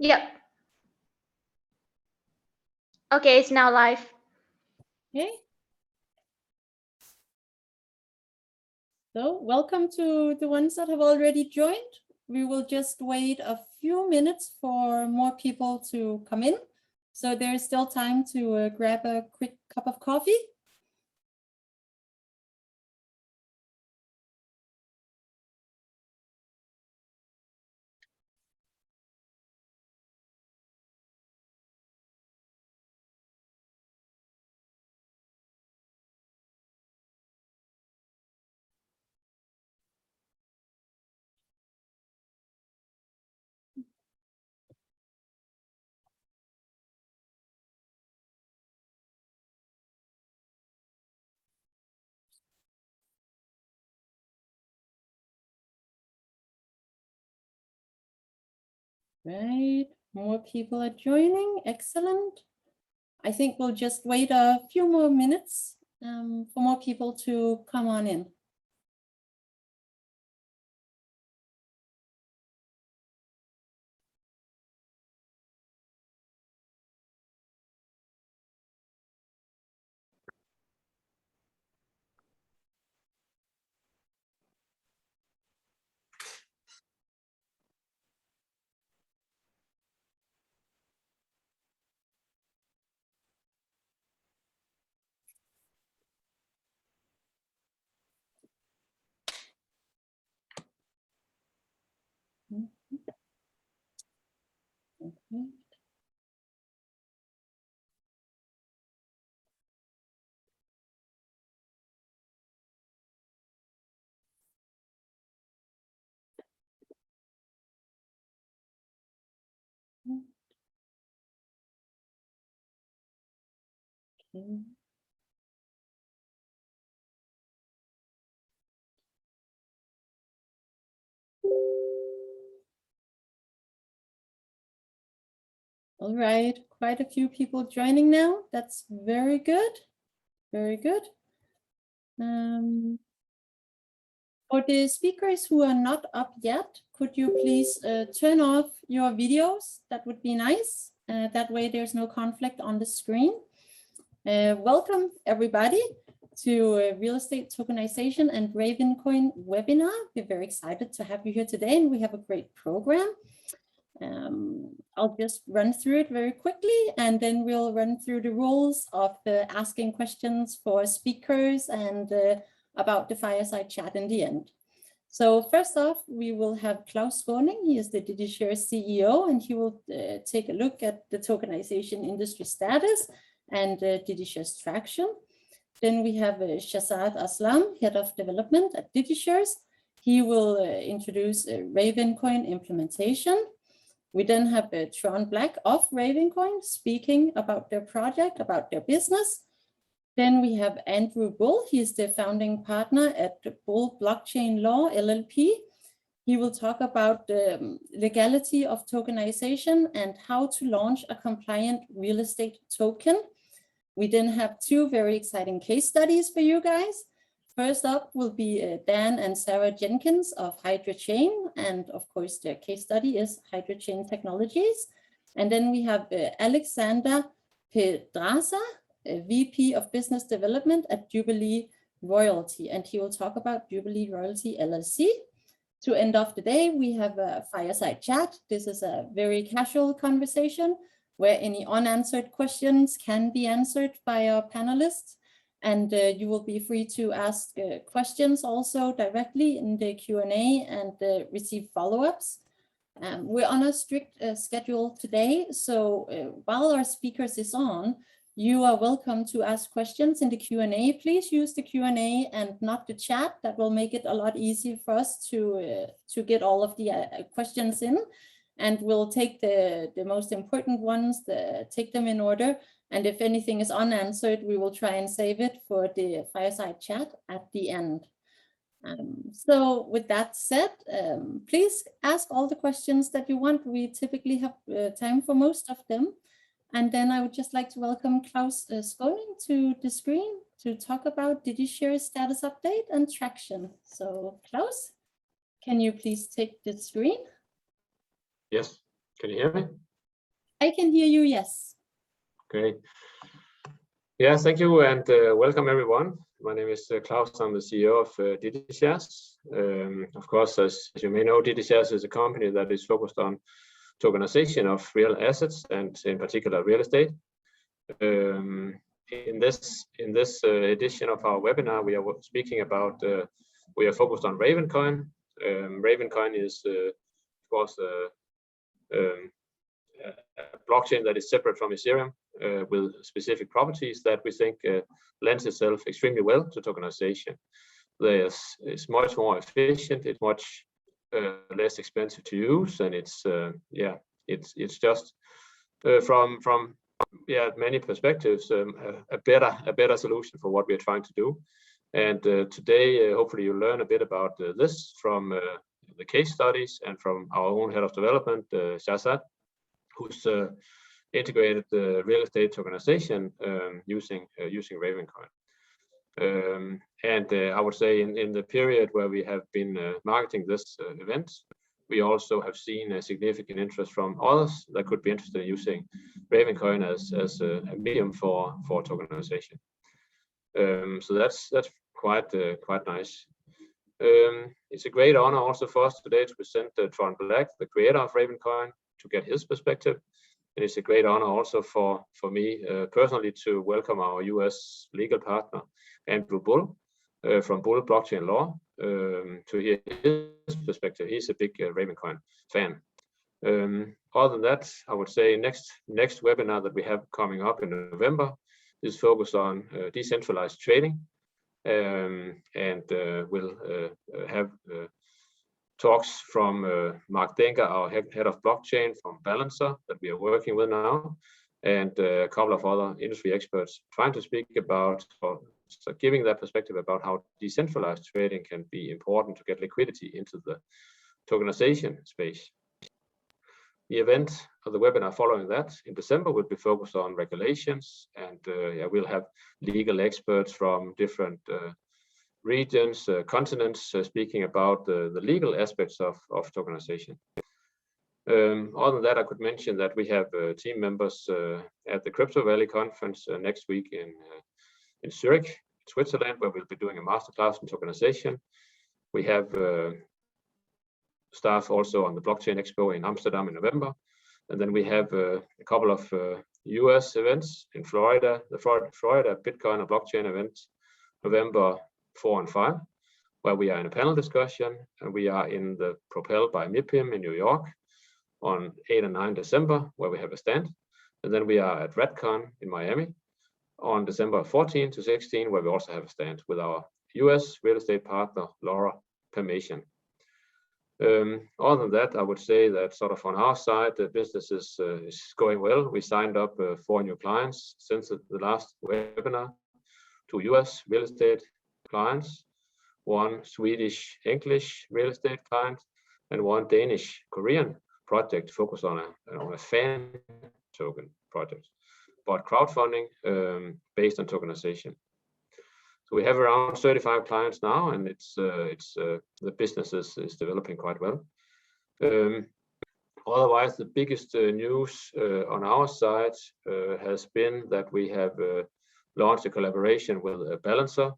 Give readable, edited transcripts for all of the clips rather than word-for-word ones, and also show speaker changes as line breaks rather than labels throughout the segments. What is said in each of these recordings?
Yep. Okay, it's now live.
Okay. So welcome to the ones that have already joined. We will just wait a few minutes for more people to come in. So there's still time to grab a quick cup of coffee. Right, more people are joining. Excellent. I think we'll just wait a few more minutes for more people to come on in. Okay. Okay. All right, quite a few people joining now. That's very good. Very good. For the speakers who are not up yet, could you please turn off your videos? That would be nice. That way there's no conflict on the screen. Welcome everybody to Real Estate Tokenization and Ravencoin webinar. We're very excited to have you here today, and we have a great program. I'll just run through it very quickly, and then we'll run through the rules of asking questions for speakers and about the fireside chat in the end. So first off, we will have Klaus Skåning. He is the DigiShares CEO, and he will take a look at the tokenization industry status and DigiShares traction. Then we have Shahzad Aslam, Head of Development at DigiShares. He will introduce Ravencoin implementation. We then have Tron Black of Ravencoin speaking about their project, about their business. Then we have Andrew Bull. He is the founding partner at Bull Blockchain Law, LLP. He will talk about the legality of tokenization and how to launch a compliant real estate token. We then have two very exciting case studies for you guys. First up will be Dan and Sarah Jenkins of HydroChain, and of course their case study is HydroChain Technologies. And then we have Alexander Pedraza, VP of Business Development at Jubilee Royalty, and he will talk about Jubilee Royalty LLC. To end off the day, we have a fireside chat. This is a very casual conversation where any unanswered questions can be answered by our panelists. And you will be free to ask questions also directly in the Q&A and receive follow-ups. We're on a strict schedule today, so while our speakers is on, you are welcome to ask questions in the Q&A. Please use the Q&A and not the chat. That will make it a lot easier for us to get all of the questions in. And we'll take the most important ones, take them in order. And if anything is unanswered, we will try and save it for the fireside chat at the end. So with that said, please ask all the questions that you want. We typically have time for most of them. And then I would just like to welcome Klaus Skåning to the screen to talk about DigiShares status update and traction. So Klaus, can you please take the screen?
Yes, can you hear me?
I can hear you, yes.
Okay. Yeah, thank you and welcome everyone. My name is Klaus. I'm the CEO of DigiShares. Of course, as you may know, DigiShares is a company that is focused on tokenization of real assets and in particular real estate. In this edition of our webinar, we are speaking about, we are focused on Ravencoin. Ravencoin is, of course, a blockchain that is separate from Ethereum with specific properties that we think lends itself extremely well to tokenization. It's much more efficient, it's much less expensive to use, and it's just from many perspectives a better solution for what we are trying to do. And today, hopefully, you'll learn a bit about this from the case studies and from our own head of development, Shahzad, who's integrated the real estate tokenization using Ravencoin. I would say in the period where we have been marketing this event, we also have seen a significant interest from others that could be interested in using Ravencoin as a medium for tokenization. So that's quite nice. It's a great honor also for us today to present Tron Black, the creator of Ravencoin, to get his perspective. And it's a great honor also for me personally to welcome our US legal partner, Andrew Bull, from Bull Blockchain Law, to hear his perspective. He's a big Ravencoin fan. Other than that, I would say next webinar that we have coming up in November is focused on decentralized trading, and we'll have talks from Mark Denker, our head of blockchain from Balancer that we are working with now, and a couple of other industry experts trying to speak about, so giving that perspective about how decentralized trading can be important to get liquidity into the tokenization space. The event or the webinar following that in December will be focused on regulations, and we'll have legal experts from different regions, continents, speaking about the legal aspects of tokenization. Other than that, I could mention that we have team members at the Crypto Valley conference next week in Zurich, Switzerland, where we'll be doing a masterclass in tokenization. We have staff also on the Blockchain Expo in Amsterdam in November. And then we have a couple of US events in Florida, the Florida Bitcoin and Blockchain event, November 4 and 5, where we are in a panel discussion, and we are in the Propel by MIPIM in New York on 8 and 9 December, where we have a stand. And then we are at RedCon in Miami on December 14 to 16, where we also have a stand with our US real estate partner, Laura Permission. Other than that, I would say that sort of on our side, the business is going well. We signed up 4 new clients since the last webinar, 2 US real estate clients, 1 Swedish English real estate client, and 1 Danish Korean project focused on a fan token project, but crowdfunding based on tokenization. So we have around 35 clients now, and the business is developing quite well. Otherwise, the biggest news on our side has been that we have launched a collaboration with Balancer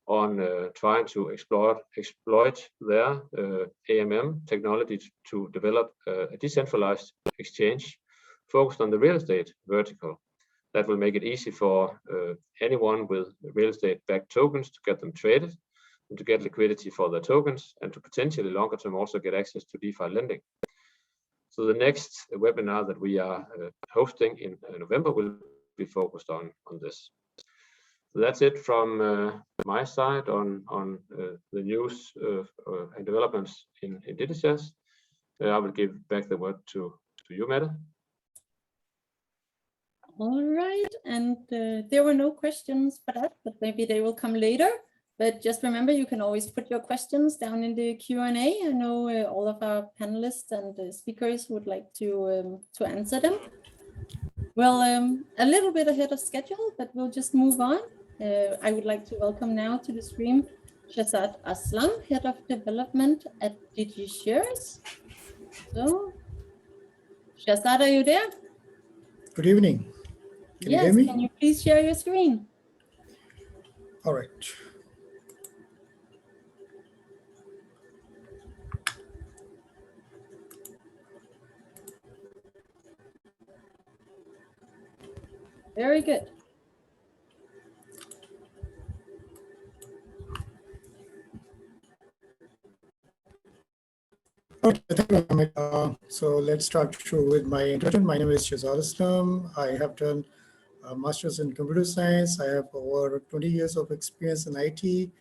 on trying to exploit their AMM technology to develop a decentralized exchange focused on the real estate vertical. That will make it easy for anyone with real estate-backed tokens to get them traded and to get liquidity for their tokens, and to potentially longer term also get access to DeFi lending. So the next webinar that we are hosting in November will be focused on this. So that's it from my side on the news and developments in DigiShares. I will give back the word to you, Mette.
All right, and there were no questions for that, but maybe they will come later. But just remember, you can always put your questions down in the Q&A. I know all of our panelists and speakers would like to answer them. Well, a little bit ahead of schedule, but we'll just move on. I would like to welcome now to the stream Shahzad Aslam, Head of Development at DigiShares. So, Shahzad, are you there?
Good evening. Can you hear
Yes,
me?
can you please share your screen?
All right.
Very good.
Okay, thank you, Ahmed. So let's start with my introduction. My name is Shazad Islam. I have done a master's in computer science. I have over 20 years of experience in IT.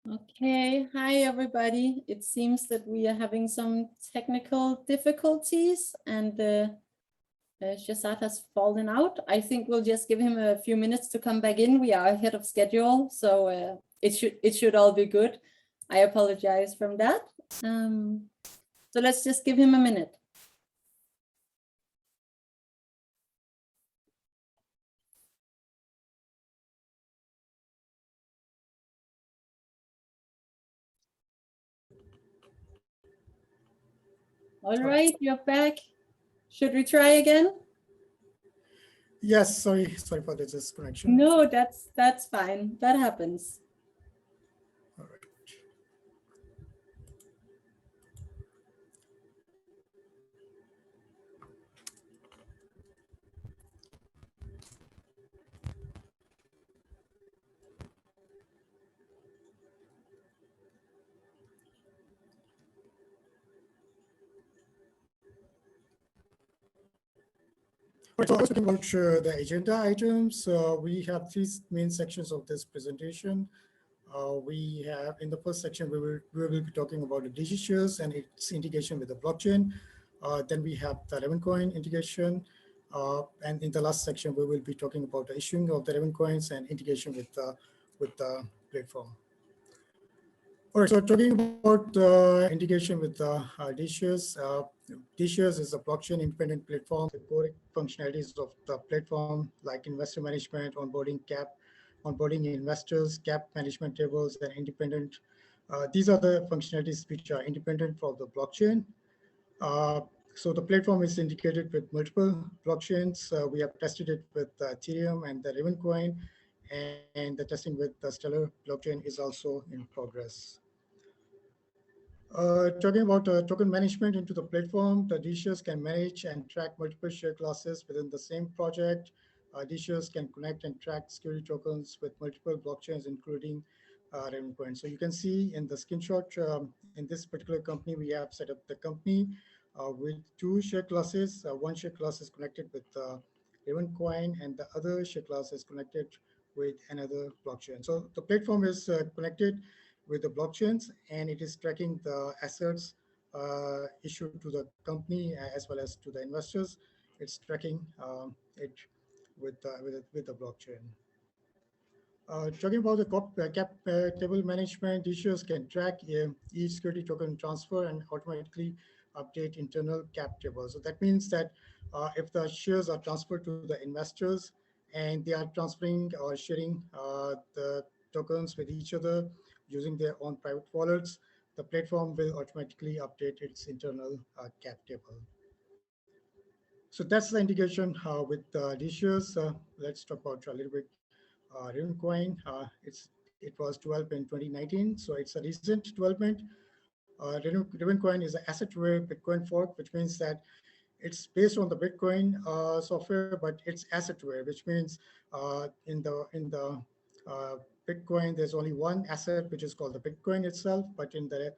Okay, hi everybody. It seems that we are having some technical difficulties and Shazad has fallen out. I think we'll just give him a few minutes to come back in. We are ahead of schedule, so it should all be good. I apologize from that. So let's just give him a minute. All right, you're back. Should we try again?
Yes, sorry for the disconnection.
No, that's fine. That happens.
All right. Right, so I was talking about the agenda items. We have three main sections of this presentation. We have in the first section, we will be talking about the DigiShares and its integration with the blockchain. Then we have the Ravencoin integration. And in the last section, we will be talking about the issuing of the Ravencoins and integration with the platform. All right, so talking about integration with DigiShares. DigiShares is a blockchain independent platform. The core functionalities of the platform like investor management, onboarding investors, cap management tables, and independent. These are the functionalities which are independent from the blockchain. So the platform is integrated with multiple blockchains. We have tested it with Ethereum and the Ravencoin, and the testing with the Stellar blockchain is also in progress. Talking about token management into the platform, the DigiShares can manage and track multiple share classes within the same project. DigiShares can connect and track security tokens with multiple blockchains, including Ravencoin. So you can see in the screenshot, in this particular company, we have set up the company with two share classes. One share class is connected with Ravencoin, and the other share class is connected with another blockchain. So the platform is connected with the blockchains, and it is tracking the assets issued to the company as well as to the investors. It's tracking it with the blockchain. Talking about the cap table management, issuers can track each security token transfer and automatically update internal cap tables. So that means that if the shares are transferred to the investors and they are transferring or sharing the tokens with each other using their own private wallets, the platform will automatically update its internal cap table. So that's the integration with DigiShares. Let's talk about a little bit Ravencoin. It was developed in 2019, so it's a recent development. Ravencoin is an asset-aware Bitcoin fork, which means that it's based on the Bitcoin software, but it's asset-aware, which means in the Bitcoin, there's only one asset, which is called the Bitcoin itself. But in the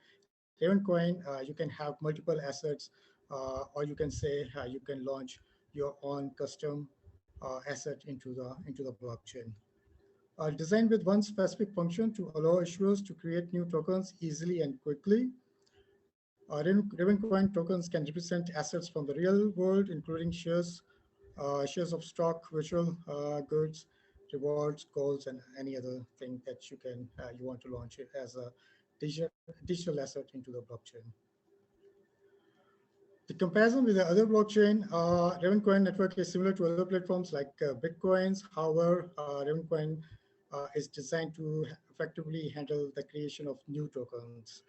Ravencoin, you can have multiple assets, or you can say you can launch your own custom asset into the blockchain. designed with one specific function to allow issuers to create new tokens easily and quickly. Ravencoin tokens can represent assets from the real world, including shares of stock, virtual goods, rewards, goals, and any other thing that you want to launch it as a digital asset into the blockchain. The comparison with the other blockchain, Ravencoin network is similar to other platforms like Bitcoins. However, Ravencoin is designed to effectively handle the creation of new tokens.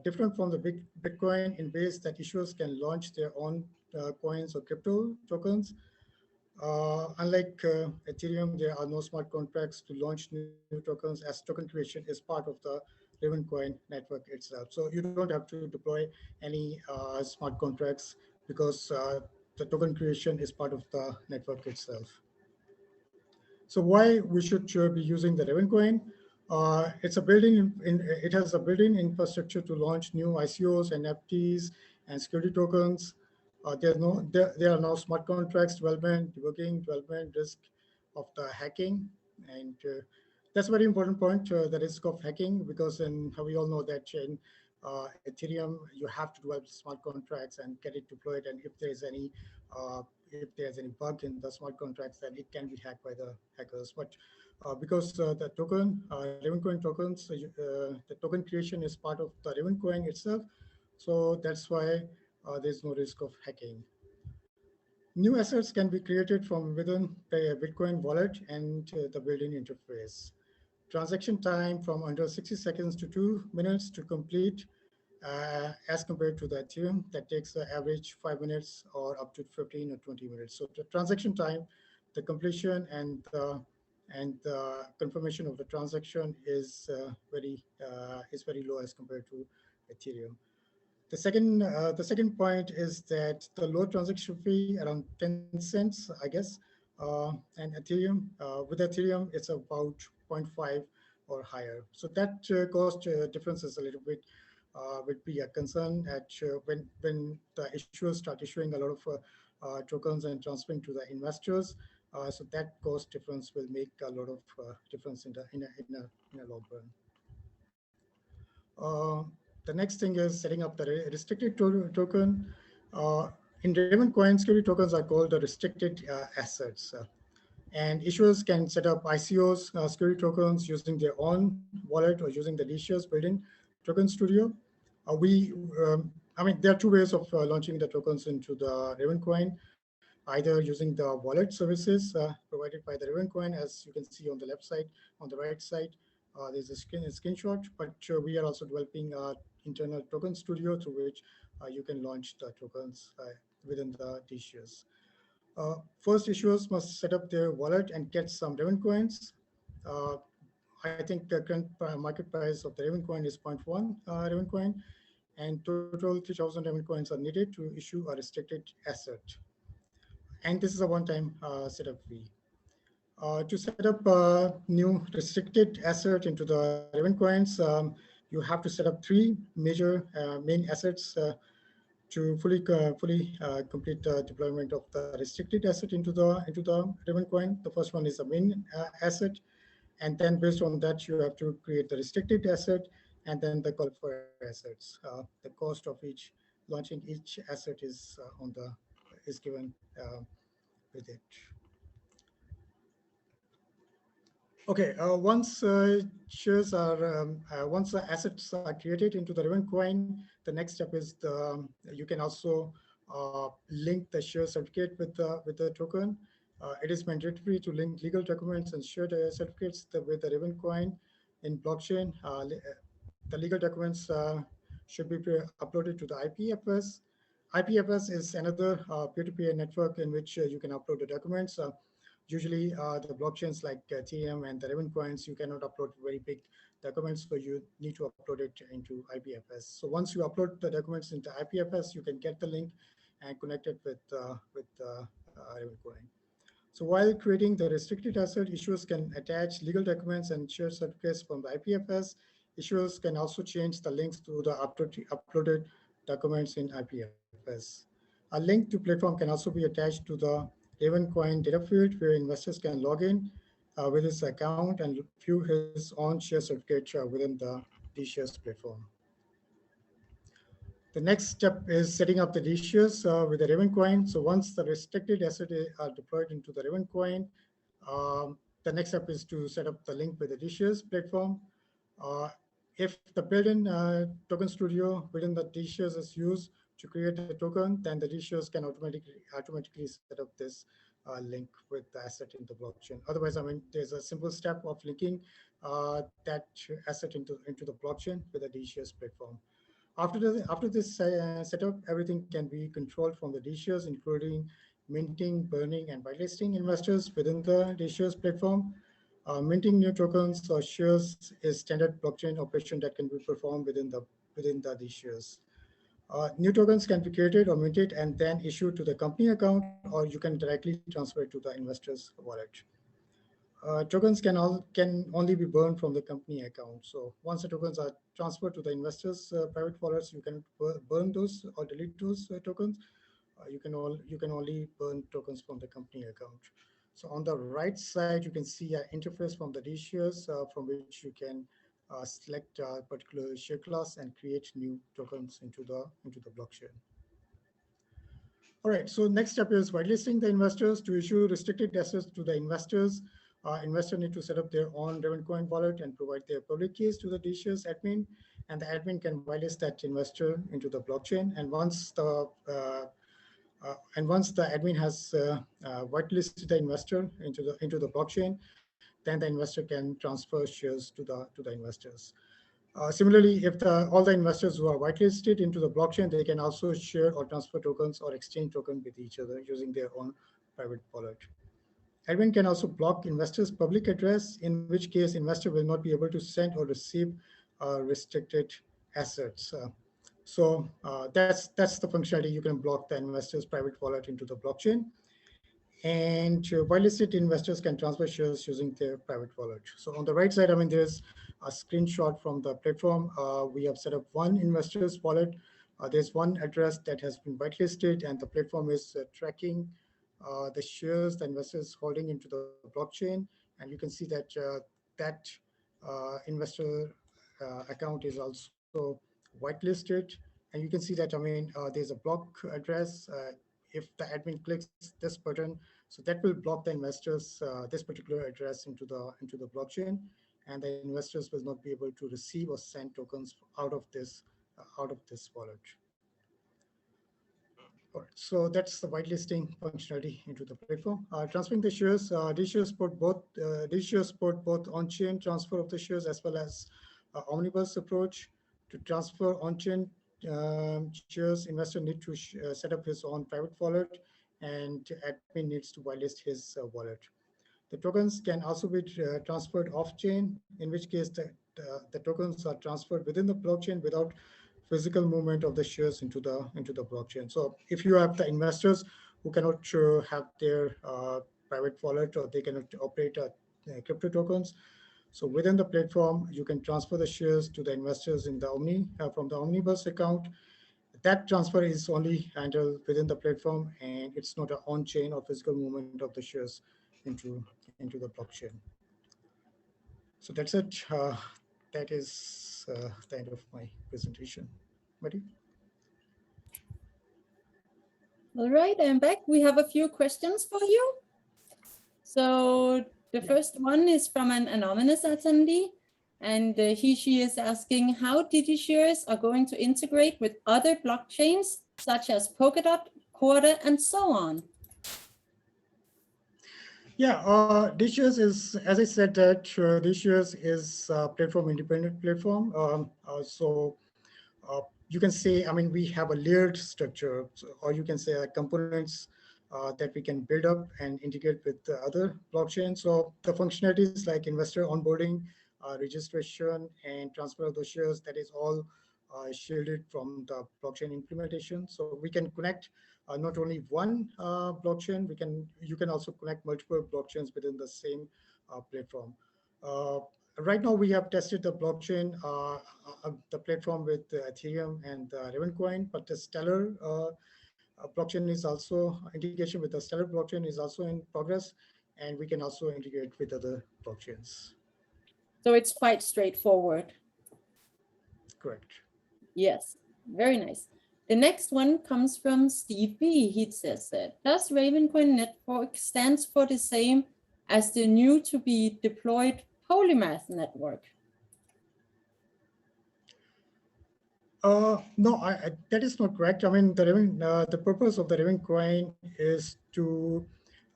Different from the Bitcoin in ways that issuers can launch their own coins or crypto tokens. Unlike Ethereum, there are no smart contracts to launch new tokens, as token creation is part of the Ravencoin network itself. So you don't have to deploy any smart contracts because the token creation is part of the network itself. So why we should be using the Ravencoin? It has a built-in infrastructure to launch new ICOs, NFTs, and security tokens. There are no smart contracts development risk of the hacking, and that's a very important point. The risk of hacking, because we all know that in Ethereum you have to develop smart contracts and get it deployed, and if there's any bug in the smart contracts, then it can be hacked by the hackers. But because the Ravencoin tokens, the token creation is part of the Ravencoin itself, so that's why there's no risk of hacking. New assets can be created from within the Bitcoin wallet and the built-in interface. Transaction time from under 60 seconds to 2 minutes to complete, as compared to the Ethereum that takes the average 5 minutes or up to 15 or 20 minutes. So the transaction time, the completion, and the confirmation of the transaction is very low as compared to Ethereum. The second point is that the low transaction fee, around 10 cents, I guess, and Ethereum, with Ethereum, it's about 0.5 or higher. So that cost difference is a little bit would be a concern at when the issuers start issuing a lot of tokens and transferring to the investors. So that cost difference will make a lot of difference in a long run. The next thing is setting up the restricted token. In Ravencoin, security tokens are called the restricted assets. And issuers can set up ICOs, security tokens, using their own wallet or using the DigiShares built-in token studio. There are two ways of launching the tokens into the Ravencoin, either using the wallet services provided by the Ravencoin, as you can see on the left side, on the right side. There's a screenshot, but we are also developing internal token studio through which you can launch the tokens within the DigiShares. First, issuers must set up their wallet and get some Ravencoins. I think the current market price of the Ravencoin is 0.1 Ravencoin, and total 3,000 Ravencoins are needed to issue a restricted asset. And this is a one-time setup fee. To set up a new restricted asset into the Ravencoins, you have to set up three major main assets to fully complete the deployment of the restricted asset into the Ravencoin. The first one is the main asset, and then based on that, you have to create the restricted asset, and then the call for assets. The cost of launching each asset is given with it. Okay, once once the assets are created into the Ravencoin, the next step is you can also link the share certificate with the token. It is mandatory to link legal documents and share certificates with the Ravencoin in blockchain. The legal documents should be uploaded to the IPFS. IPFS is another peer-to-peer network in which you can upload the documents. Usually, the blockchains like Ethereum and the Ravencoins, you cannot upload very big documents, so you need to upload it into IPFS. So once you upload the documents into IPFS, you can get the link and connect it with Ravencoin. So while creating the restricted asset, issuers can attach legal documents and share certificates from the IPFS. Issuers can also change the links to the uploaded documents in IPFS. A link to platform can also be attached to the Ravencoin data field where investors can log in. with his account and view his own share certificate within the DigiShares platform. The next step is setting up the DigiShares with the Ravencoin. So once the restricted assets are deployed into the Ravencoin, the next step is to set up the link with the DigiShares platform. If the built-in token studio within the DigiShares is used to create a token, then the DigiShares can automatically set up this link with the asset in the blockchain. Otherwise, I mean, there's a simple step of linking that asset into the blockchain with the DigiShares platform. After this setup, everything can be controlled from the DigiShares, including minting, burning, and whitelisting investors within the DigiShares platform. Minting new tokens or shares is standard blockchain operation that can be performed within the DigiShares. New tokens can be created or minted and then issued to the company account, or you can directly transfer it to the investor's wallet. Tokens can only be burned from the company account. So once the tokens are transferred to the investors' private wallets, you can burn those or delete those tokens. You can only burn tokens from the company account. So on the right side, you can see an interface from the DigiShares from which you can select a particular share class and create new tokens into the blockchain. All right, so next step is whitelisting the investors. To issue restricted assets to the investors, investors need to set up their own Ravencoin wallet and provide their public keys to the DigiShares admin, and the admin can whitelist that investor into the blockchain. And once the admin has whitelisted the investor into the blockchain, then the investor can transfer shares to the investors. Similarly, if all the investors who are whitelisted into the blockchain, they can also share or transfer tokens or exchange tokens with each other using their own private wallet. Admin can also block investors' public address, in which case investor will not be able to send or receive restricted assets. That's the functionality. You can block the investor's private wallet into the blockchain. And whitelisted investors can transfer shares using their private wallet. So on the right side, I mean, there's a screenshot from the platform. We have set up one investor's wallet. There's one address that has been whitelisted, and the platform is tracking the shares the investors holding into the blockchain. And you can see that that investor account is also whitelisted. And you can see that, I mean, there's a block address. If the admin clicks this button, so that will block the investors this particular address into the blockchain, and the investors will not be able to receive or send tokens out of this wallet. All right, so that's the whitelisting functionality into the platform. Transferring the shares, DigiShares support both on-chain transfer of the shares as well as omnibus approach. To transfer on-chain shares, investor need to set up his own private wallet, and admin needs to whitelist his wallet. The tokens can also be transferred off-chain, in which case the tokens are transferred within the blockchain without physical movement of the shares into the blockchain. So if you have the investors who cannot have their private wallet, or they cannot operate crypto tokens, so within the platform, you can transfer the shares to the investors in the from the omnibus account. That transfer is only handled within the platform, and it's not an on-chain or physical movement of the shares into the blockchain. So that's it. That is the end of my presentation. Mari?
All right, I'm back. We have a few questions for you. So the first one is from an anonymous attendee, and she is asking how DigiShares are going to integrate with other blockchains such as Polkadot, Quarter, and so on.
Yeah, DigiShares is, as I said, that DigiShares is a platform-independent platform. You can say, I mean, we have a layered structure, or you can say components that we can build up and integrate with the other blockchains. So the functionalities like investor onboarding, registration, and transfer of those shares, that is all shielded from the blockchain implementation. So we can connect not only one blockchain, you can also connect multiple blockchains within the same platform. Right now, we have tested the blockchain, the platform with Ethereum and Ravencoin, but the Stellar blockchain is also, integration with the Stellar blockchain is also in progress. and we can also integrate with other blockchains.
So it's quite straightforward.
Correct.
Yes, very nice. The next one comes from Steve B. He says that, does Ravencoin network stands for the same as the new to be deployed Polymath network?
No, that is not correct. I mean, the purpose of the Ravencoin is to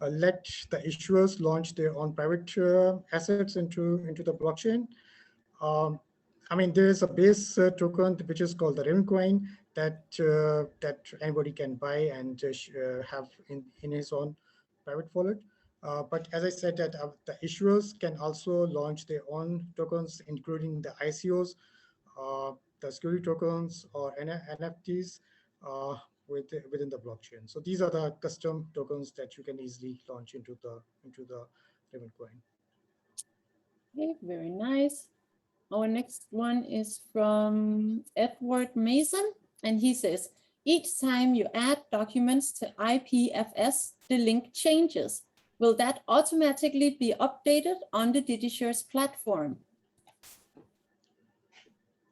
let the issuers launch their own private assets into the blockchain. I mean, there is a base token which is called the Ravencoin that anybody can buy and have in his own private wallet. But as I said, that the issuers can also launch their own tokens, including the ICOs, the security tokens, or NFTs within the blockchain. So these are the custom tokens that you can easily launch into the Ravencoin.
Okay, very nice. Our next one is from Edward Mason, and he says, each time you add documents to IPFS, the link changes. Will that automatically be updated on the DigiShares platform?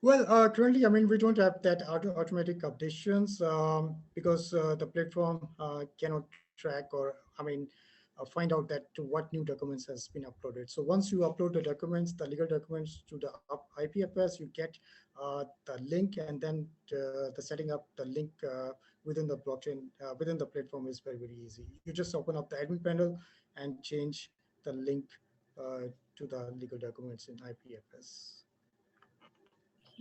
Well, currently, I mean, we don't have that automatic updations because the platform cannot track or, I mean, find out that what new documents has been uploaded. So once you upload the documents, the legal documents to the IPFS, you get the link, and then the setting up the link within the blockchain, within the platform is very, very easy. You just open up the admin panel and change the link to the legal documents in IPFS.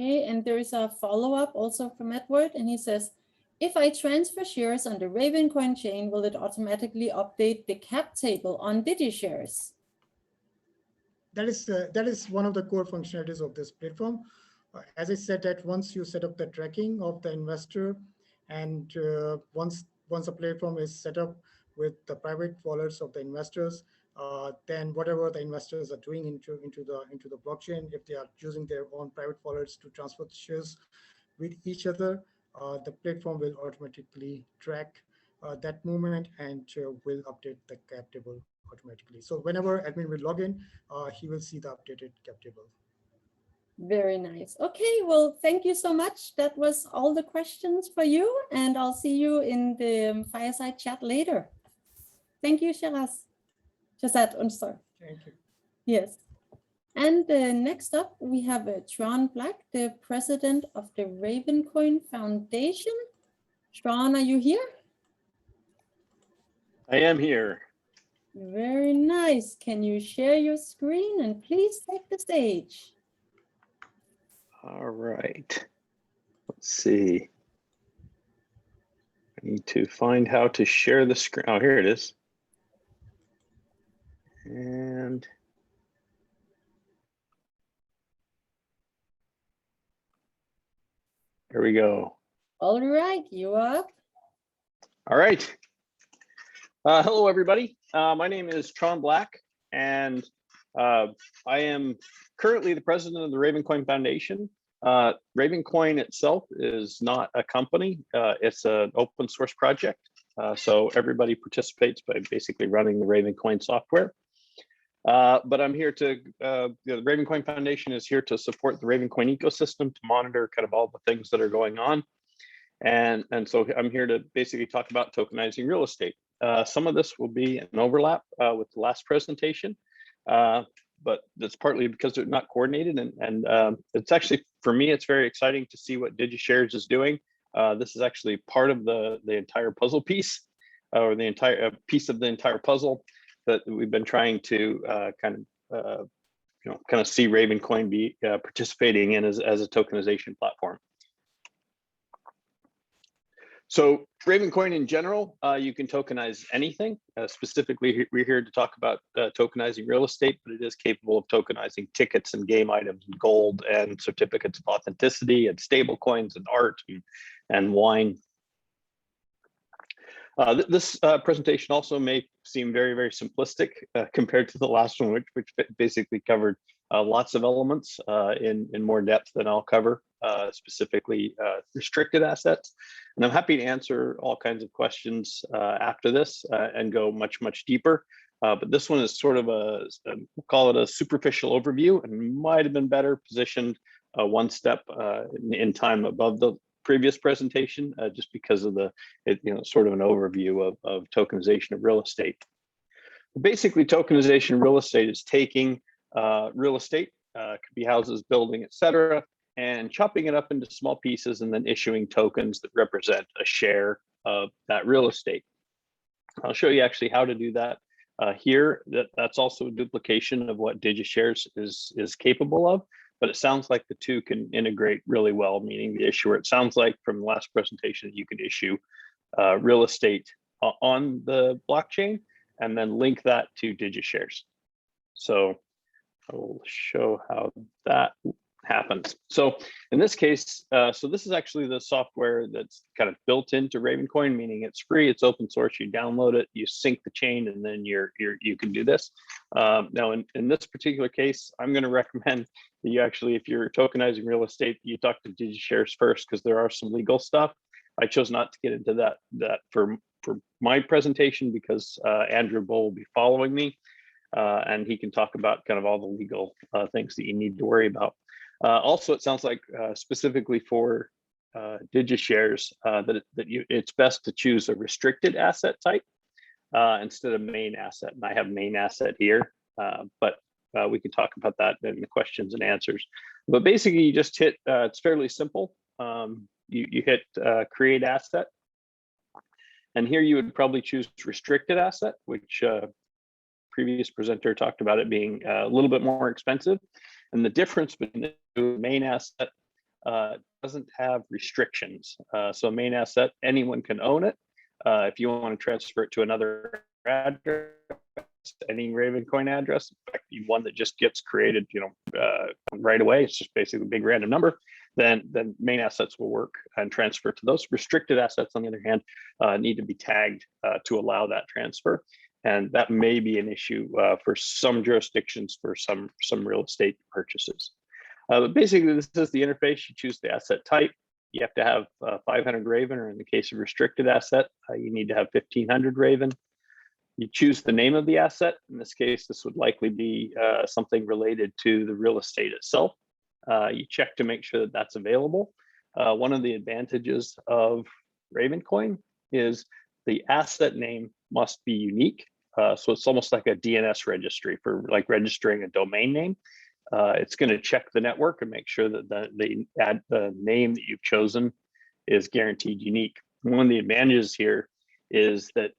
Okay, and there is a follow-up also from Edward, and he says, if I transfer shares on the Ravencoin chain, will it automatically update the cap table on DigiShares?
That is one of the core functionalities of this platform. As I said, that once you set up the tracking of the investor, and once a platform is set up with the private wallets of the investors, then whatever the investors are doing into the blockchain, if they are using their own private wallets to transfer the shares with each other, the platform will automatically track that movement and will update the cap table automatically. So whenever admin will log in, he will see the updated cap table.
Very nice. Okay, well, thank you so much. That was all the questions for you, and I'll see you in the fireside chat later. Thank you, Shazad, I'm sorry.
Thank you.
Yes. And next up, we have Tron Black, the president of the Ravencoin Foundation. Tron, are you here?
I am here.
Very nice. Can you share your screen and please take the stage?
All right. Let's see. I need to find how to share the screen. Oh, here it is. And there we go.
All right, you are up.
All right. Hello, everybody. My name is Tron Black, and I am currently the president of the Ravencoin Foundation. Ravencoin itself is not a company. It's an open source project. So everybody participates by basically running the Ravencoin software. But I'm here to, the Ravencoin Foundation is here to support the Ravencoin ecosystem, to monitor kind of all the things that are going on. And so I'm here to basically talk about tokenizing real estate. Some of this will be an overlap with the last presentation, but that's partly because they're not coordinated. And it's actually, for me, it's very exciting to see what DigiShares is doing. This is actually part of the entire puzzle piece, or the entire piece of the entire puzzle that we've been trying to kind of see Ravencoin be participating in as a tokenization platform. So Ravencoin in general, you can tokenize anything. Specifically, we're here to talk about tokenizing real estate, but it is capable of tokenizing tickets and game items, and gold, and certificates of authenticity, and stable coins, and art, and wine. This presentation also may seem very, very simplistic compared to the last one, which basically covered lots of elements in more depth than I'll cover, specifically restricted assets. And I'm happy to answer all kinds of questions after this and go much, much deeper. But this one is sort of we'll call it a superficial overview, and might have been better positioned one step in time above the previous presentation, just because of sort of an overview of tokenization of real estate. Basically, tokenization of real estate is taking real estate, could be houses, building, etc., and chopping it up into small pieces and then issuing tokens that represent a share of that real estate. I'll show you actually how to do that here. That's also a duplication of what DigiShares is capable of, but it sounds like the two can integrate really well, meaning the issuer. It sounds like from the last presentation that you could issue real estate on the blockchain and then link that to DigiShares. So I will show how that happens. So in this case, so this is actually the software that's kind of built into Ravencoin, meaning it's free, it's open source, you download it, you sync the chain, and then you can do this. Now in this particular case, I'm going to recommend that you actually, if you're tokenizing real estate, you talk to DigiShares first, because there are some legal stuff. I chose not to get into that for my presentation, because Andrew Bull will be following me, and he can talk about kind of all the legal things that you need to worry about. Also, it sounds like specifically for DigiShares it's best to choose a restricted asset type instead of main asset. And I have main asset here, but we can talk about that in the questions and answers. But basically, you just hit, it's fairly simple. You hit create asset. And here you would probably choose restricted asset, which previous presenter talked about it being a little bit more expensive. And the difference between the main asset doesn't have restrictions. So main asset, anyone can own it. If you want to transfer it to another address, any Ravencoin address, in fact, one that just gets created, right away, it's just basically a big random number, then main assets will work and transfer to those. Restricted assets, on the other hand, need to be tagged to allow that transfer. And that may be an issue for some jurisdictions for some real estate purchases. But basically, this is the interface. You choose the asset type. You have to have 500 Raven, or in the case of restricted asset, you need to have 1500 Raven. You choose the name of the asset. In this case, this would likely be something related to the real estate itself. You check to make sure that that's available. One of the advantages of Ravencoin is the asset name must be unique. So it's almost like a DNS registry for like registering a domain name. It's going to check the network and make sure that the name that you've chosen is guaranteed unique. One of the advantages here is that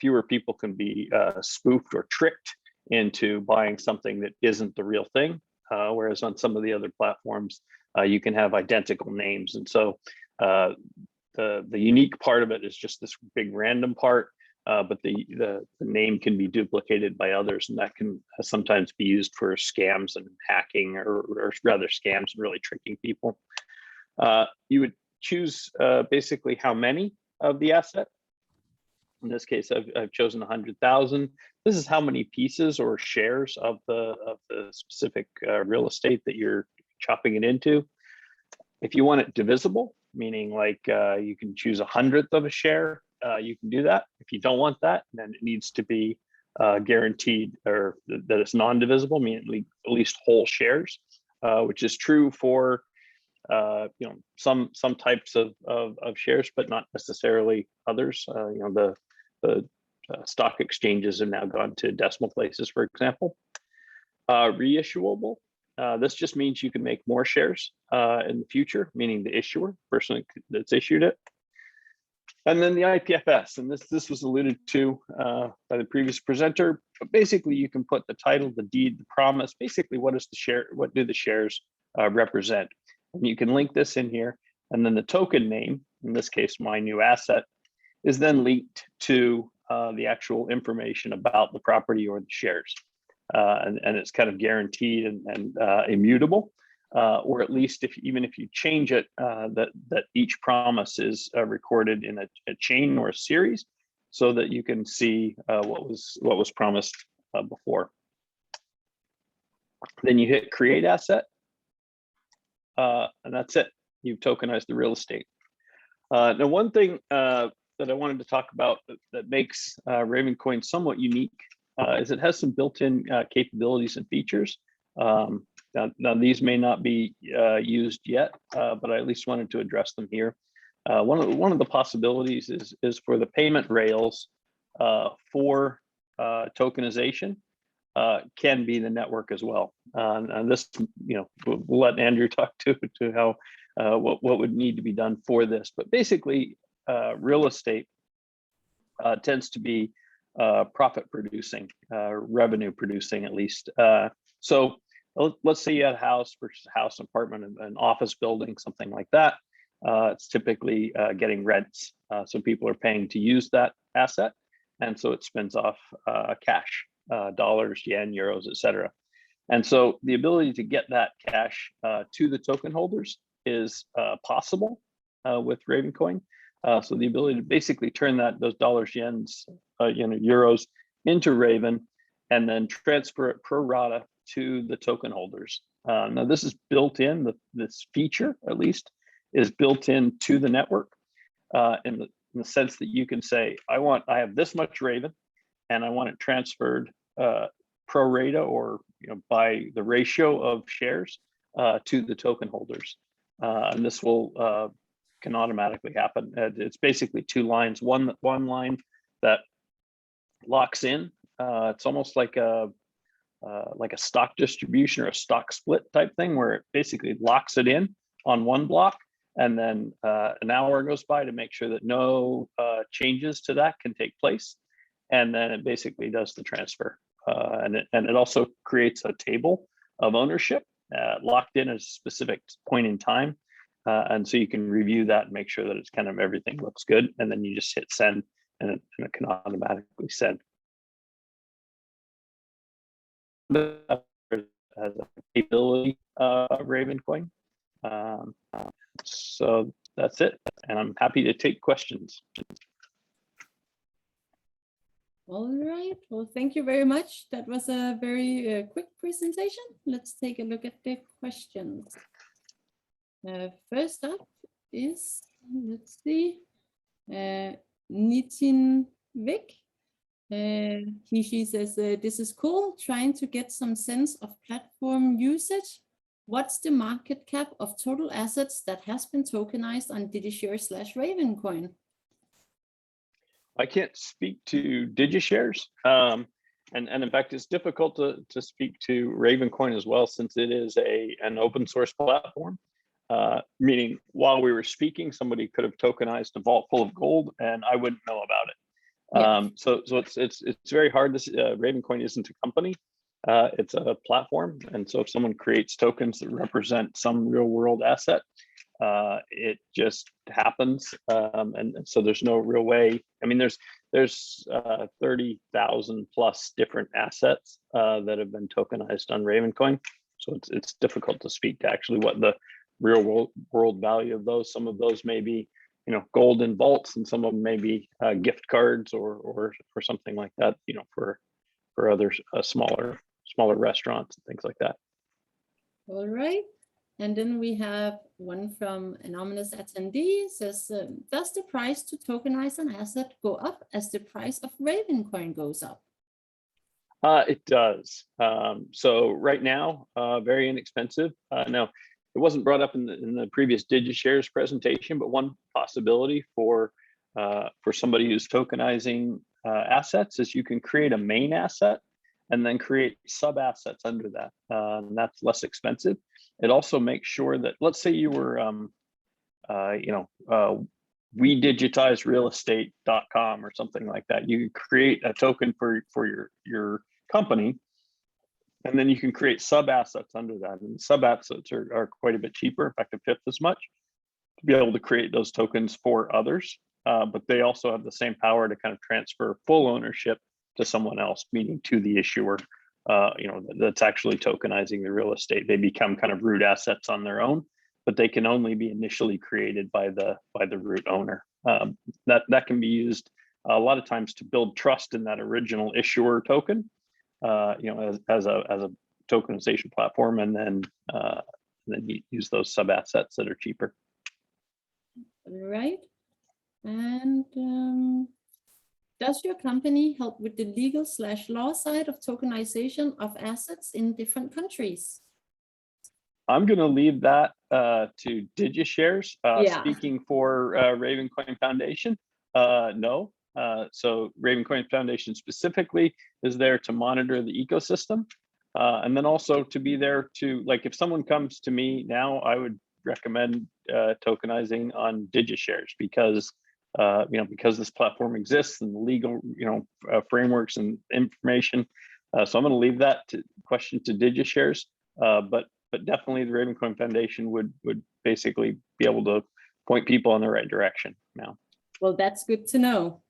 fewer people can be spoofed or tricked into buying something that isn't the real thing. Whereas on some of the other platforms, you can have identical names. And so the unique part of it is just this big random part, but the name can be duplicated by others, and that can sometimes be used for scams and hacking, or rather scams and really tricking people. You would choose basically how many of the asset. In this case, I've chosen 100,000. This is how many pieces or shares of the specific real estate that you're chopping it into. If you want it divisible, meaning like you can choose 100th of a share, you can do that. If you don't want that, then it needs to be guaranteed, or that it's non-divisible, meaning at least whole shares, which is true for some types of shares, but not necessarily others. The stock exchanges have now gone to decimal places, for example. Reissuable. This just means you can make more shares in the future, meaning the issuer, person that's issued it. And then the IPFS, and this was alluded to by the previous presenter, but basically you can put the title, the deed, the promise, basically what do the shares represent. And you can link this in here, and then the token name, in this case, my new asset, is then linked to the actual information about the property or the shares. And it's kind of guaranteed and immutable, or at least even if you change it, that each promise is recorded in a chain or a series, so that you can see what was promised before. Then you hit create asset, and that's it. You've tokenized the real estate. Now, one thing that I wanted to talk about that makes Ravencoin somewhat unique is it has some built-in capabilities and features. Now these may not be used yet, but I at least wanted to address them here. One of the possibilities is for the payment rails for tokenization can be the network as well. And this, we'll let Andrew talk to how what would need to be done for this. But basically, real estate tends to be profit producing, revenue producing at least. So let's say you had a house versus a house, apartment, an office building, something like that. It's typically getting rents. So people are paying to use that asset. And so it spins off cash, dollars, yen, euros, etc. And so the ability to get that cash to the token holders is possible with Ravencoin. So the ability to basically turn those dollars, yens, euros into Raven, and then transfer it pro rata to the token holders. Now this is built in, this feature at least is built into the network in the sense that you can say, I have this much Raven and I want it transferred pro rata or by the ratio of shares to the token holders. And this can automatically happen. It's basically two lines. One line that locks in. It's almost like a stock distribution or a stock split type thing, where it basically locks it in on one block, and then an hour goes by to make sure that no changes to that can take place, and then it basically does the transfer. And it also creates a table of ownership locked in at a specific point in time. And so you can review that and make sure that it's kind of everything looks good. And then you just hit send and it can automatically send. Has a capability Ravencoin. So that's it. And I'm happy to take questions.
All right. Well, thank you very much. That was a very quick presentation. Let's take a look at the questions. First up is, let's see, Nitin Vik. She says, this is cool, trying to get some sense of platform usage. What's the market cap of total assets that has been tokenized on DigiShares / Ravencoin?
I can't speak to DigiShares. And in fact, it's difficult to speak to Ravencoin as well, since it is an open source platform. Meaning while we were speaking, somebody could have tokenized a vault full of gold and I wouldn't know about it. Yeah. So it's very hard to Ravencoin isn't a company, it's a platform. And so if someone creates tokens that represent some real world asset, it just happens. And so there's no real way. I mean, there's 30,000 plus different assets that have been tokenized on Ravencoin. So it's difficult to speak to actually what the real world value of those. Some of those may be, gold in vaults, and some of them may be gift cards or something like that, for other smaller restaurants and things like that.
All right. And then we have one from anonymous attendee. Says, does the price to tokenize an asset go up as the price of Ravencoin goes up?
It does. So right now, very inexpensive. Now, it wasn't brought up in the previous DigiShares presentation, but one possibility for somebody who's tokenizing assets is you can create a main asset and then create sub assets under that. And that's less expensive. It also makes sure that, let's say you were, we digitize realestate.com or something like that. You create a token for your company, and then you can create sub assets under that. And sub assets are quite a bit cheaper, in fact, a fifth as much, to be able to create those tokens for others. But they also have the same power to kind of transfer full ownership to someone else, meaning to the issuer, that's actually tokenizing the real estate. They become kind of root assets on their own, but they can only be initially created by the root owner. That can be used a lot of times to build trust in that original issuer token, as a tokenization platform, and then you use those sub assets that are cheaper.
All right. And Does your company help with the legal/law side of tokenization of assets in different countries?
I'm going to leave that to DigiShares.
Yeah.
Speaking for Ravencoin Foundation, no. So Ravencoin Foundation specifically is there to monitor the ecosystem, and then also to be there to, like, if someone comes to me now, I would recommend tokenizing on DigiShares because because this platform exists and the legal frameworks and information. So I'm going to leave that question to DigiShares, but definitely the Ravencoin Foundation would basically be able to point people in the right direction now.
Well, that's good to know.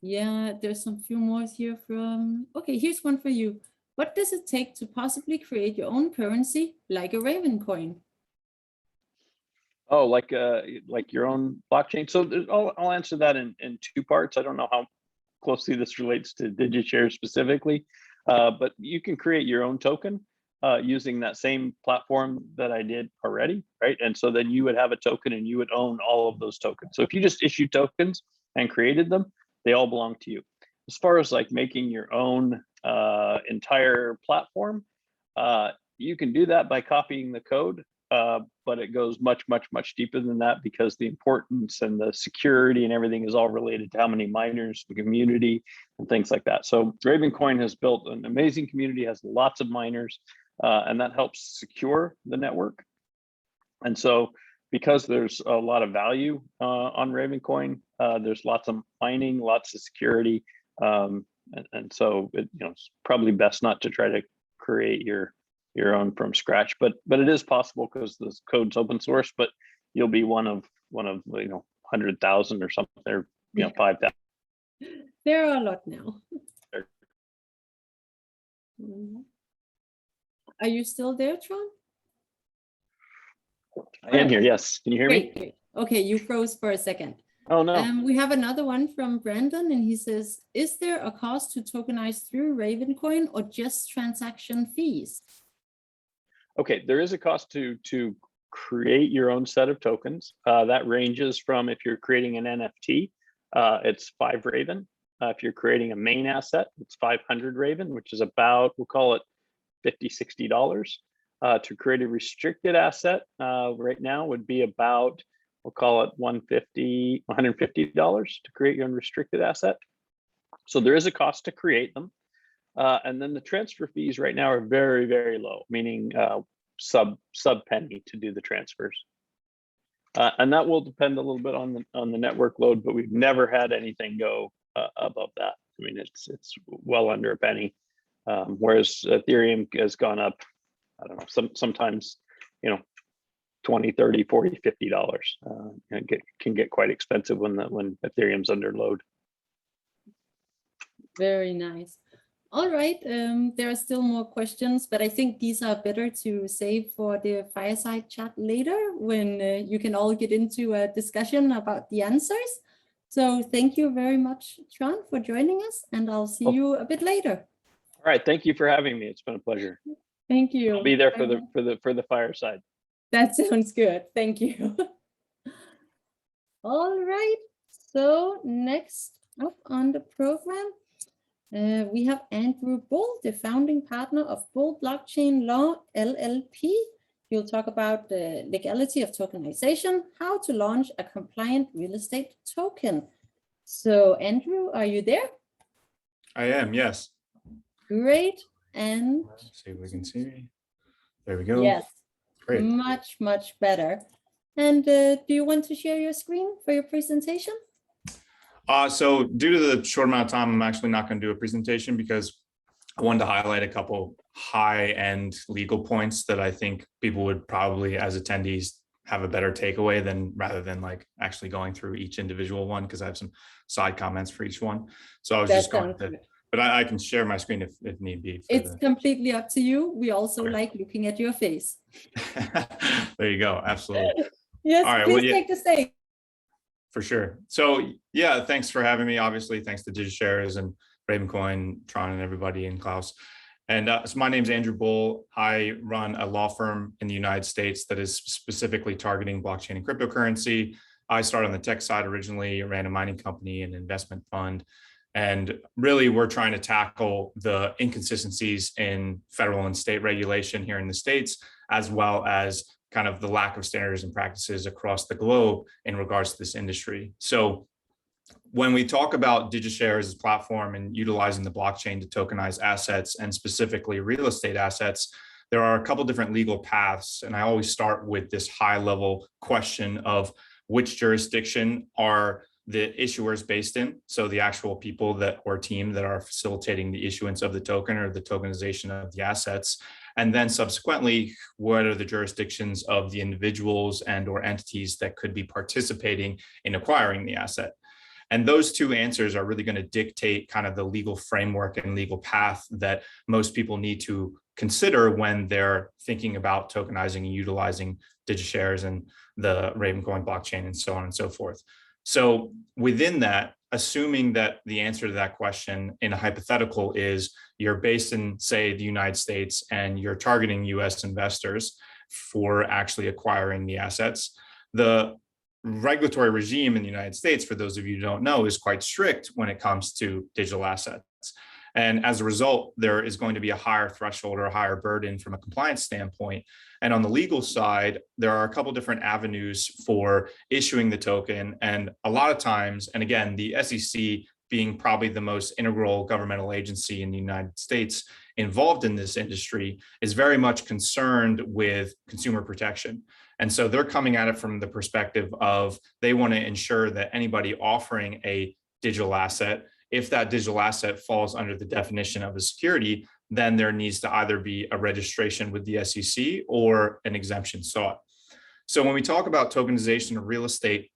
Yeah, there's some few more here from, okay, here's one for you. What does it take to possibly create your own currency like a Ravencoin?
Oh, like your own blockchain. So I'll answer that in two parts. I don't know how closely this relates to DigiShares specifically, but you can create your own token using that same platform that I did already, right? And so then you would have a token and you would own all of those tokens. So if you just issue tokens and created them, they all belong to you. As far as like making your own entire platform, you can do that by copying the code, but it goes much, much, much deeper than that because the importance and the security and everything is all related to how many miners, the community, and things like that. So Ravencoin has built an amazing community, has lots of miners, and that helps secure the network. And so because there's a lot of value on Ravencoin, there's lots of mining, lots of security. And so it's probably best not to try to create your own from scratch, but it is possible because the code's open source, but you'll be one of 100,000 or something, or 5,000.
There are a lot now. Are you still there, Tron?
I am here, yes. Can you hear me?
Great. Okay, you froze for a second.
Oh, no.
We have another one from Brandon, and he says, is there a cost to tokenize through Ravencoin or just transaction fees?
Okay, there is a cost to create your own set of tokens. That ranges from, if you're creating an NFT, it's 5 Raven. If you're creating a main asset, it's 500 Raven, which is about, we'll call it $50–60. To create a restricted asset right now would be about, we'll call it $150 to create your unrestricted asset. So there is a cost to create them. And then the transfer fees right now are very, very low, meaning sub penny to do the transfers. And that will depend a little bit on the network load, but we've never had anything go above that. I mean, it's well under a penny, whereas Ethereum has gone up, I don't know, sometimes, $20, $30, $40, $50. It can get quite expensive when Ethereum's under load.
Very nice. All right, there are still more questions, but I think these are better to save for the fireside chat later when you can all get into a discussion about the answers. So thank you very much, Tron, for joining us, and I'll see you a bit later.
All right, thank you for having me. It's been a pleasure.
Thank you.
I'll be there for the fireside.
That sounds good. Thank you. All right. So next up on the program, we have Andrew Bull, the founding partner of Bull Blockchain Law LLP. He'll talk about the legality of tokenization, how to launch a compliant real estate token. So Andrew, are you there?
I am, yes.
Great. And
let's see if we can see. There we go.
Yes.
Great.
Much, much better. And do you want to share your screen for your presentation?
So due to the short amount of time, I'm actually not going to do a presentation because I wanted to highlight a couple high-end legal points that I think people would probably, as attendees, have a better takeaway than rather than like actually going through each individual one, because I have some side comments for each one. So I was just going to, but I can share my screen if need be.
It's completely up to you. We also like looking at your face.
There you go. Absolutely.
Yes,
all right,
please take the stage.
For sure. So yeah, thanks for having me. Obviously, thanks to DigiShares and Ravencoin, Tron, and everybody, and Klaus. And so my name's Andrew Bull. I run a law firm in the United States that is specifically targeting blockchain and cryptocurrency. I started on the tech side originally, ran a mining company and investment fund. And really, we're trying to tackle the inconsistencies in federal and state regulation here in the States, as well as kind of the lack of standards and practices across the globe in regards to this industry. So when we talk about DigiShares as a platform and utilizing the blockchain to tokenize assets and specifically real estate assets, there are a couple different legal paths. And I always start with this high level question of which jurisdiction are the issuers based in. So the actual people that or team that are facilitating the issuance of the token or the tokenization of the assets. And then subsequently, what are the jurisdictions of the individuals and or entities that could be participating in acquiring the asset? And those two answers are really going to dictate kind of the legal framework and legal path that most people need to consider when they're thinking about tokenizing and utilizing DigiShares and the Ravencoin blockchain and so on and so forth. So within that, assuming that the answer to that question in a hypothetical is you're based in, say, the United States and you're targeting US investors for actually acquiring the assets, the regulatory regime in the United States, for those of you who don't know, is quite strict when it comes to digital assets. And as a result, there is going to be a higher threshold or a higher burden from a compliance standpoint. And on the legal side, there are a couple different avenues for issuing the token. And a lot of times, and again, the SEC being probably the most integral governmental agency in the United States involved in this industry, is very much concerned with consumer protection. And so they're coming at it from the perspective of they want to ensure that anybody offering a digital asset, if that digital asset falls under the definition of a security, then there needs to either be a registration with the SEC or an exemption sought. So when we talk about tokenization of real estate,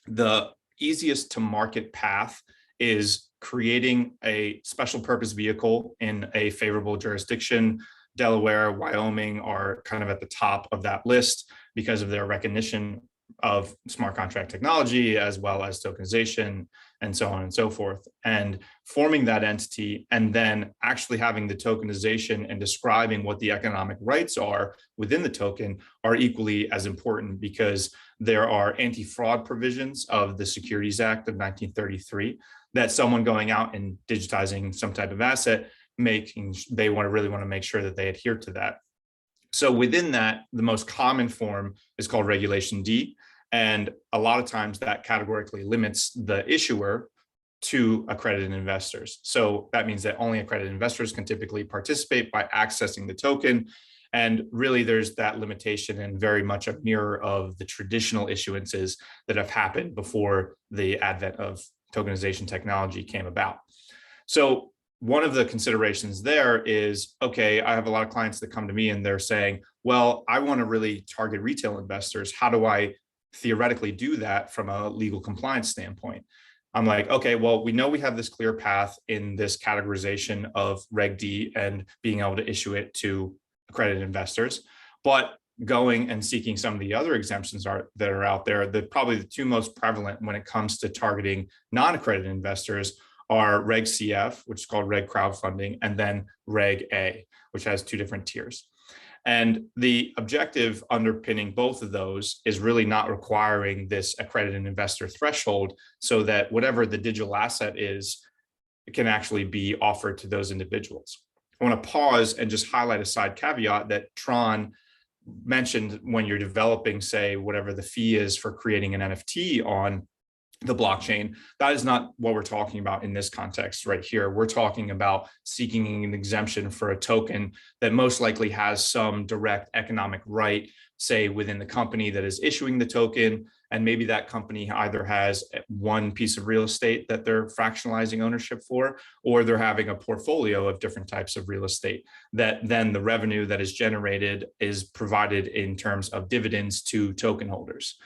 the easiest to market path is creating a special purpose vehicle in a favorable jurisdiction. Delaware, Wyoming are kind of at the top of that list because of their recognition of smart contract technology, as well as tokenization, and so on and so forth. And forming that entity and then actually having the tokenization and describing what the economic rights are within the token are equally as important, because there are anti-fraud provisions of the Securities Act of 1933 that someone going out and digitizing some type of asset, they really want to make sure that they adhere to that. So within that, the most common form is called Regulation D. And a lot of times that categorically limits the issuer to accredited investors. So that means that only accredited investors can typically participate by accessing the token. And really there's that limitation and very much a mirror of the traditional issuances that have happened before the advent of tokenization technology came about. So one of the considerations there is, okay, I have a lot of clients that come to me and they're saying, well, I want to really target retail investors. How do I theoretically do that from a legal compliance standpoint? I'm like, okay, well, we know we have this clear path in this categorization of Reg D and being able to issue it to accredited investors, but going and seeking some of the other exemptions that are out there, probably the two most prevalent when it comes to targeting non-accredited investors are Reg CF, which is called Reg crowdfunding, and then Reg A, which has two different tiers. And the objective underpinning both of those is really not requiring this accredited investor threshold, so that whatever the digital asset is, it can actually be offered to those individuals. I want to pause and just highlight a side caveat that Tron mentioned when you're developing, say, whatever the fee is for creating an NFT on the blockchain. That is not what we're talking about in this context right here. We're talking about seeking an exemption for a token that most likely has some direct economic right, say within the company that is issuing the token. And maybe that company either has one piece of real estate that they're fractionalizing ownership for, or they're having a portfolio of different types of real estate that then the revenue that is generated is provided in terms of dividends to token holders.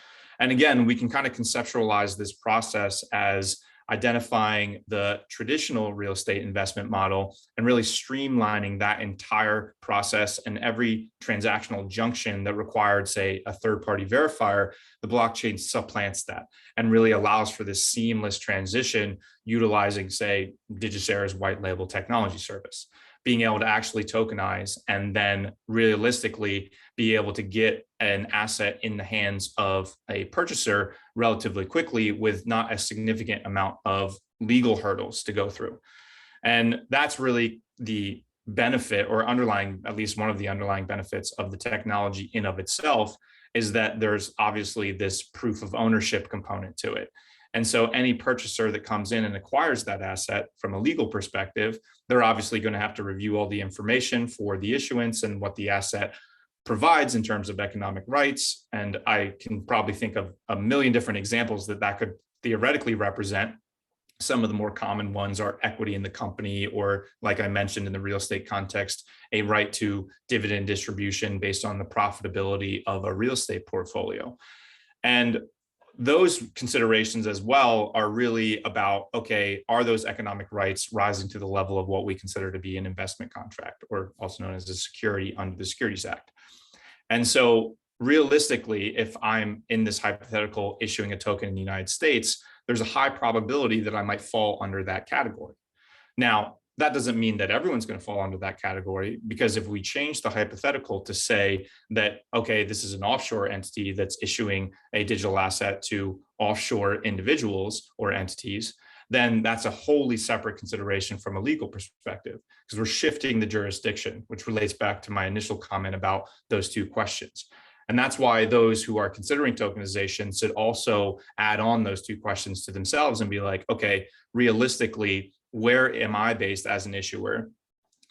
And again, we can kind of conceptualize this process as identifying the traditional real estate investment model and really streamlining that entire process, and every transactional junction that required, say, a third-party verifier. The blockchain supplants that and really allows for this seamless transition utilizing, say, DigiShares white label technology service. being able to actually tokenize and then realistically be able to get an asset in the hands of a purchaser relatively quickly with not a significant amount of legal hurdles to go through. And that's really the benefit, or underlying, at least one of the underlying benefits of the technology in of itself, is that there's obviously this proof of ownership component to it. And so any purchaser that comes in and acquires that asset from a legal perspective, they're obviously going to have to review all the information for the issuance and what the asset provides in terms of economic rights. And I can probably think of a million different examples that could theoretically represent. Some of the more common ones are equity in the company, or like I mentioned in the real estate context, a right to dividend distribution based on the profitability of a real estate portfolio. And those considerations as well are really about, okay, are those economic rights rising to the level of what we consider to be an investment contract, or also known as a security under the Securities Act? And so realistically, if I'm in this hypothetical issuing a token in the United States, there's a high probability that I might fall under that category. Now, that doesn't mean that everyone's going to fall under that category, because if we change the hypothetical to say that, okay, this is an offshore entity that's issuing a digital asset to offshore individuals or entities, then that's a wholly separate consideration from a legal perspective, because we're shifting the jurisdiction, which relates back to my initial comment about those two questions. And that's why those who are considering tokenization should also add on those two questions to themselves and be like, okay, realistically, where am I based as an issuer?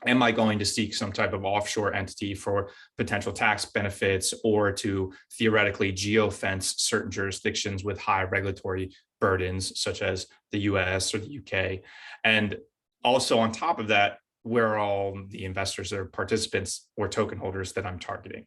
Am I going to seek some type of offshore entity for potential tax benefits, or to theoretically geofence certain jurisdictions with high regulatory burdens, such as the US or the UK? And also on top of that, where are all the investors or participants or token holders that I'm targeting?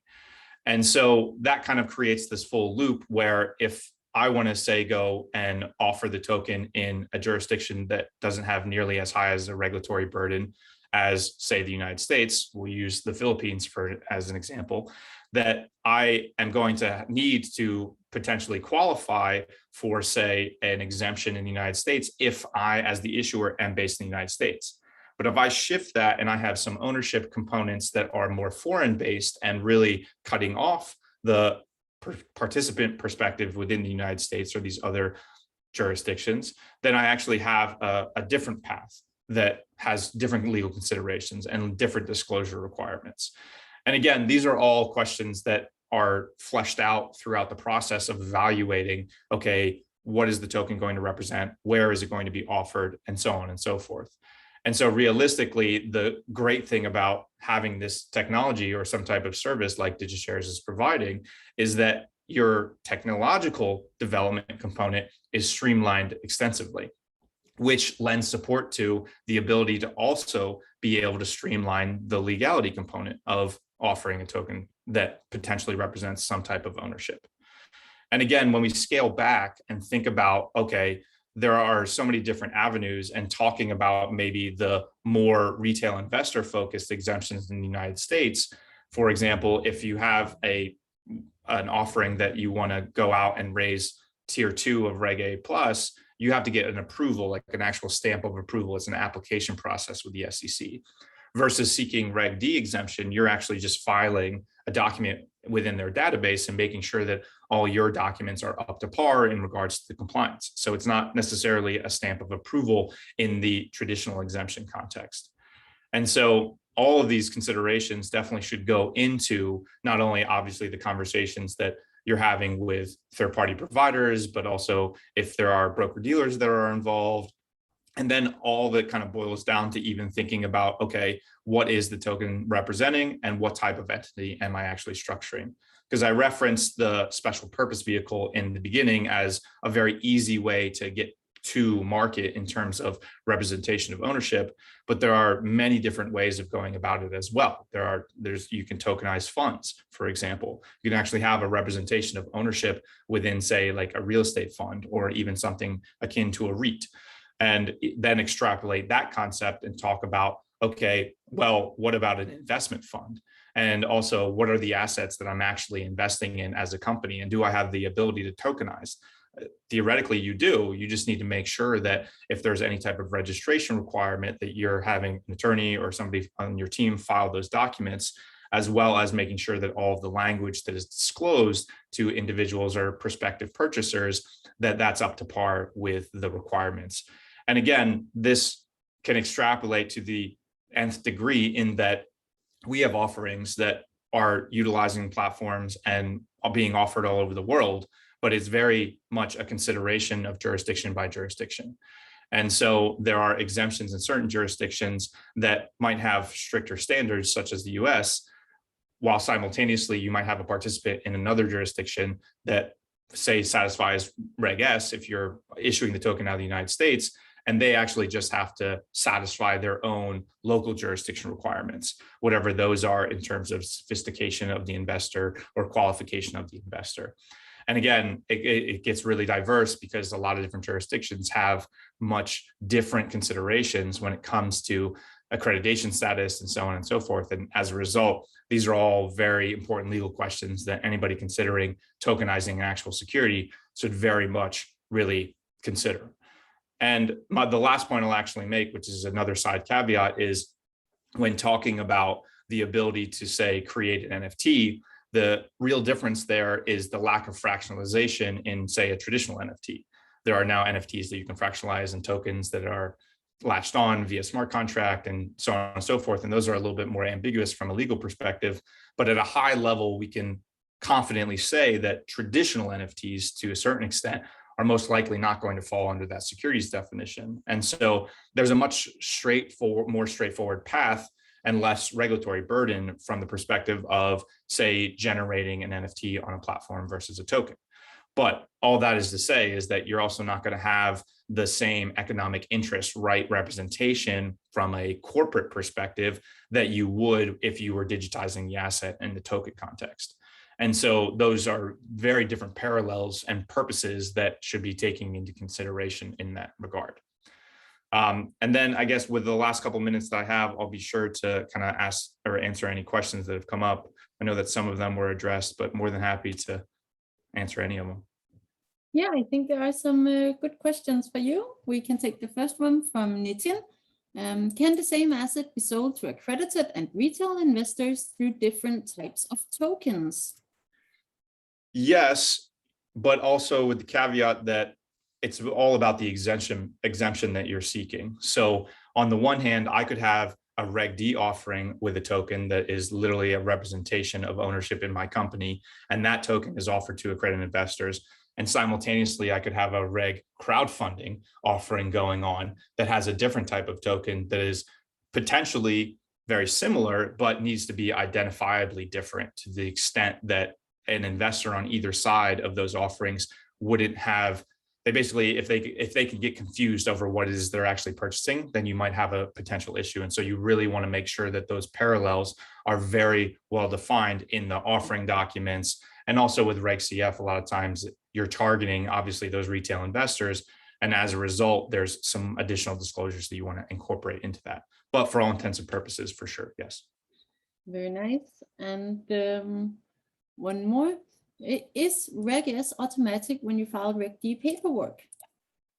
And so that kind of creates this full loop where if I want to say go and offer the token in a jurisdiction that doesn't have nearly as high as a regulatory burden as, say, the United States, we'll use the Philippines as an example, that I am going to need to potentially qualify for, say, an exemption in the United States if I, as the issuer, am based in the United States. But if I shift that and I have some ownership components that are more foreign based and really cutting off the participant perspective within the United States or these other jurisdictions, then I actually have a different path that has different legal considerations and different disclosure requirements. And again, these are all questions that are fleshed out throughout the process of evaluating, okay, what is the token going to represent? Where is it going to be offered? And so on and so forth. And so realistically, the great thing about having this technology or some type of service like DigiShares is providing is that your technological development component is streamlined extensively, which lends support to the ability to also be able to streamline the legality component of offering a token that potentially represents some type of ownership. And again, when we scale back and think about, okay, there are so many different avenues, and talking about maybe the more retail investor focused exemptions in the United States. For example, if you have an offering that you want to go out and raise tier 2 of Reg A plus, you have to get an approval, like an actual stamp of approval. It's an application process with the SEC. Versus seeking Reg D exemption, you're actually just filing a document within their database and making sure that all your documents are up to par in regards to the compliance. So it's not necessarily a stamp of approval in the traditional exemption context. And so all of these considerations definitely should go into not only obviously the conversations that you're having with third-party providers, but also if there are broker-dealers that are involved. And then all that kind of boils down to even thinking about, okay, what is the token representing and what type of entity am I actually structuring? Because I referenced the special purpose vehicle in the beginning as a very easy way to get to market in terms of representation of ownership, but there are many different ways of going about it as well. You can tokenize funds, for example. You can actually have a representation of ownership within, say, like a real estate fund or even something akin to a REIT. And then extrapolate that concept and talk about, okay, well, what about an investment fund? And also, what are the assets that I'm actually investing in as a company? And do I have the ability to tokenize theoretically you do. You just need to make sure that if there's any type of registration requirement, that you're having an attorney or somebody on your team file those documents, as well as making sure that all of the language that is disclosed to individuals or prospective purchasers, that that's up to par with the requirements. And again, this can extrapolate to the nth degree in that we have offerings that are utilizing platforms and are being offered all over the world, but it's very much a consideration of jurisdiction by jurisdiction. And so there are exemptions in certain jurisdictions that might have stricter standards, such as the US, while simultaneously you might have a participant in another jurisdiction that, say, satisfies Reg S if you're issuing the token out of the United States, and they actually just have to satisfy their own local jurisdiction requirements, whatever those are in terms of sophistication of the investor or qualification of the investor. And again, it gets really diverse because a lot of different jurisdictions have much different considerations when it comes to accreditation status and so on and so forth. And as a result, these are all very important legal questions that anybody considering tokenizing an actual security should very much really consider. And the last point I'll actually make, which is another side caveat, is when talking about the ability to, say, create an NFT, the real difference there is the lack of fractionalization in, say, a traditional NFT. There are now NFTs that you can fractionalize and tokens that are latched on via smart contract and so on and so forth. And those are a little bit more ambiguous from a legal perspective. But at a high level, we can confidently say that traditional NFTs, to a certain extent, are most likely not going to fall under that securities definition. And so there's a much more straightforward path and less regulatory burden from the perspective of, say, generating an NFT on a platform versus a token. But all that is to say is that you're also not going to have the same economic interest right representation from a corporate perspective that you would if you were digitizing the asset in the token context. And so those are very different parallels and purposes that should be taken into consideration in that regard. And then I guess with the last couple of minutes that I have, I'll be sure to kind of ask or answer any questions that have come up. I know that some of them were addressed, but more than happy to answer any of them.
Yeah, I think there are some good questions for you. We can take the first one from Nitin. Can the same asset be sold to accredited and retail investors through different types of tokens?
Yes, but also with the caveat that it's all about the exemption that you're seeking. So on the one hand, I could have a Reg D offering with a token that is literally a representation of ownership in my company, and that token is offered to accredited investors. And simultaneously, I could have a Reg crowdfunding offering going on that has a different type of token that is potentially very similar, but needs to be identifiably different to the extent that an investor on either side of those offerings wouldn't have. They basically, if they could get confused over what it is they're actually purchasing, then you might have a potential issue. And so you really want to make sure that those parallels are very well defined in the offering documents. And also with Reg CF, a lot of times you're targeting obviously those retail investors. And as a result, there's some additional disclosures that you want to incorporate into that. But for all intents and purposes, for sure, yes.
Very nice. And one more. Is Reg S automatic when you file Reg D paperwork?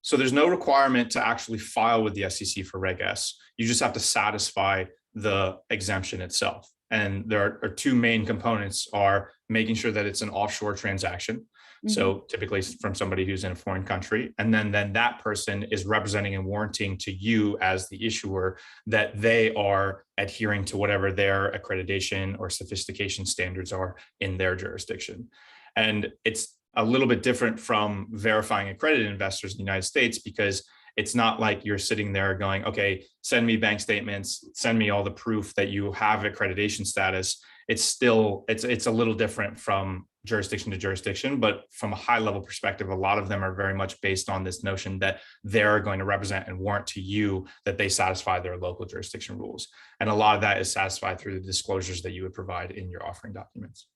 So there's no requirement to actually file with the SEC for Reg S. You just have to satisfy the exemption itself. And there are two main components: are making sure that it's an offshore transaction. Mm-hmm. So typically from somebody who's in a foreign country. And then that person is representing and warranting to you as the issuer that they are adhering to whatever their accreditation or sophistication standards are in their jurisdiction. And it's a little bit different from verifying accredited investors in the United States, because it's not like you're sitting there going, okay, send me bank statements, send me all the proof that you have accreditation status. It's a little different from jurisdiction to jurisdiction, but from a high level perspective, a lot of them are very much based on this notion that they're going to represent and warrant to you that they satisfy their local jurisdiction rules. And a lot of that is satisfied through the disclosures that you would provide in your offering documents.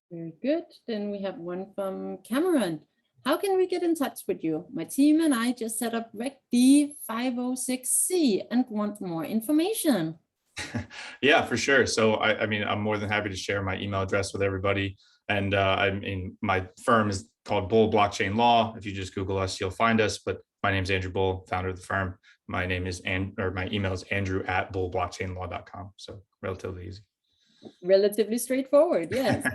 Very good. Then we have one from Cameron. How can we get in touch with you? My team and I just set up Reg D 506C and want more information.
Yeah, for sure. So I mean, I'm more than happy to share my email address with everybody. And I mean, my firm is called Bull Blockchain Law. If you just Google us, you'll find us. But my name is Andrew Bull, founder of the firm. My email is andrew@bullblockchainlaw.com. So relatively easy.
Relatively straightforward, yes.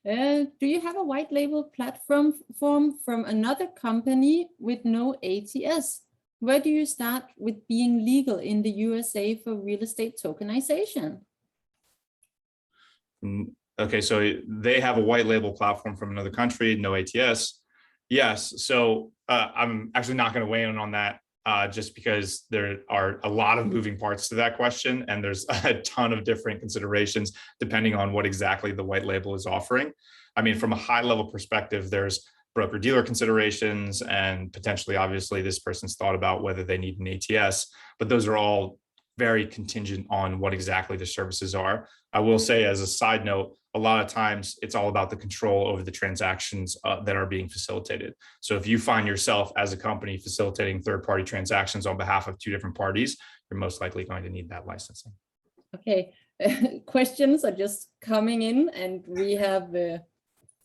Do you have a white label platform from another company with no ATS? Where do you start with being legal in the USA for real estate tokenization?
Okay, so they have a white label platform from another country, no ATS. Yes, so I'm actually not going to weigh in on that just because there are a lot of moving parts to that question, and there's a ton of different considerations depending on what exactly the white label is offering. I mean, from a high level perspective, there's broker dealer considerations, and potentially, obviously, this person's thought about whether they need an ATS, but those are all very contingent on what exactly the services are. I will say, as a side note, a lot of times it's all about the control over the transactions that are being facilitated. So if you find yourself as a company facilitating third-party transactions on behalf of two different parties, you're most likely going to need that licensing.
Okay, questions are just coming in, and we have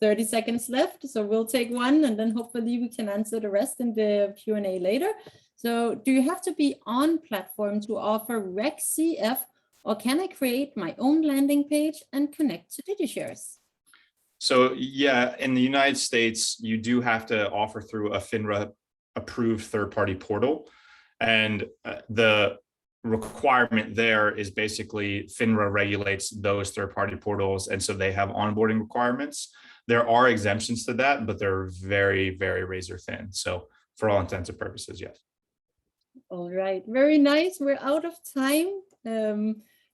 30 seconds left. So we'll take one, and then hopefully we can answer the rest in the Q&A later. So do you have to be on platform to offer Reg CF, or can I create my own landing page and connect to DigiShares?
So yeah, in the United States, you do have to offer through a FINRA approved third-party portal. And the requirement there is basically FINRA regulates those third-party portals. And so they have onboarding requirements. There are exemptions to that, but they're very, very razor thin. So for all intents and purposes, yes.
All right, very nice. We're out of time.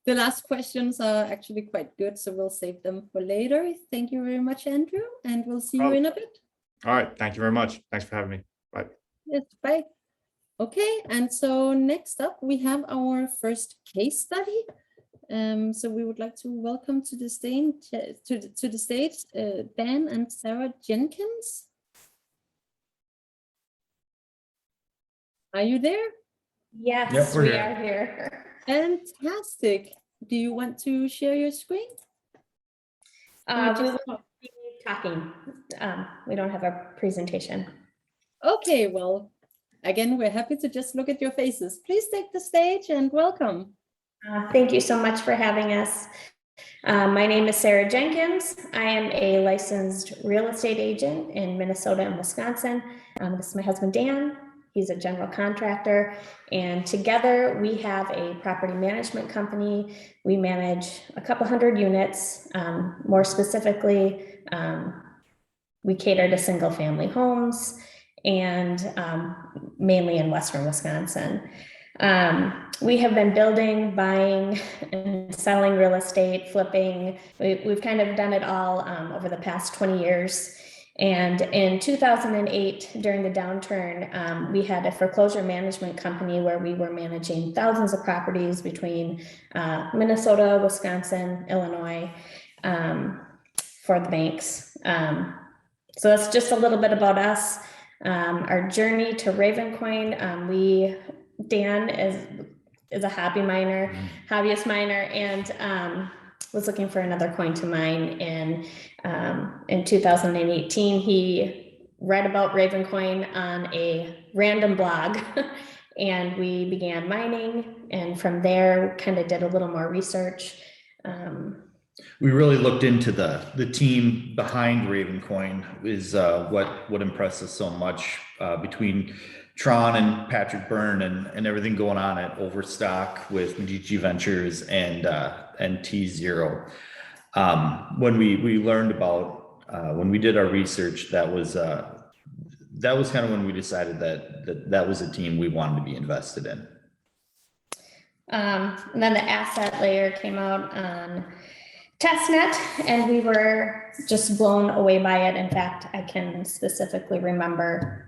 The last questions are actually quite good, so we'll save them for later. Thank you very much, Andrew, and we'll see you in a bit.
All right, thank you very much. Thanks for having me. Bye.
Yes, bye. Okay, and so next up we have our first case study. So we would like to welcome to the stage, Dan and Sarah Jenkins. Are you there?
Yes,
Yep, we're
we
here.
are here.
Fantastic. Do you want to share your screen?
We will be talking. We don't have a presentation.
Okay, well, again, we're happy to just look at your faces. Please take the stage and welcome.
Thank you so much for having us. My name is Sarah Jenkins. I am a licensed real estate agent in Minnesota and Wisconsin. This is my husband, Dan. He's a general contractor, and together we have a property management company. We manage a couple hundred units. More specifically, we cater to single family homes and mainly in Western Wisconsin. We have been building, buying, and selling real estate, flipping. We've kind of done it all over the past 20 years. And in 2008, during the downturn, we had a foreclosure management company where we were managing thousands of properties between Minnesota, Wisconsin, Illinois, for the banks. So that's just a little bit about us. Our journey to Ravencoin, Dan is a hobbyist miner, and was looking for another coin to mine. In 2018, he read about Ravencoin on a random blog, and we began mining. And from there, kind of did a little more research.
We really looked into the team behind Ravencoin is what impressed us so much between Tron and Patrick Byrne and everything going on at Overstock with Digi Ventures and T0. When we learned about when we did our research, that was kind of when we decided that was a team we wanted to be invested in.
And then the asset layer came out on testnet, and we were just blown away by it. In fact, I can specifically remember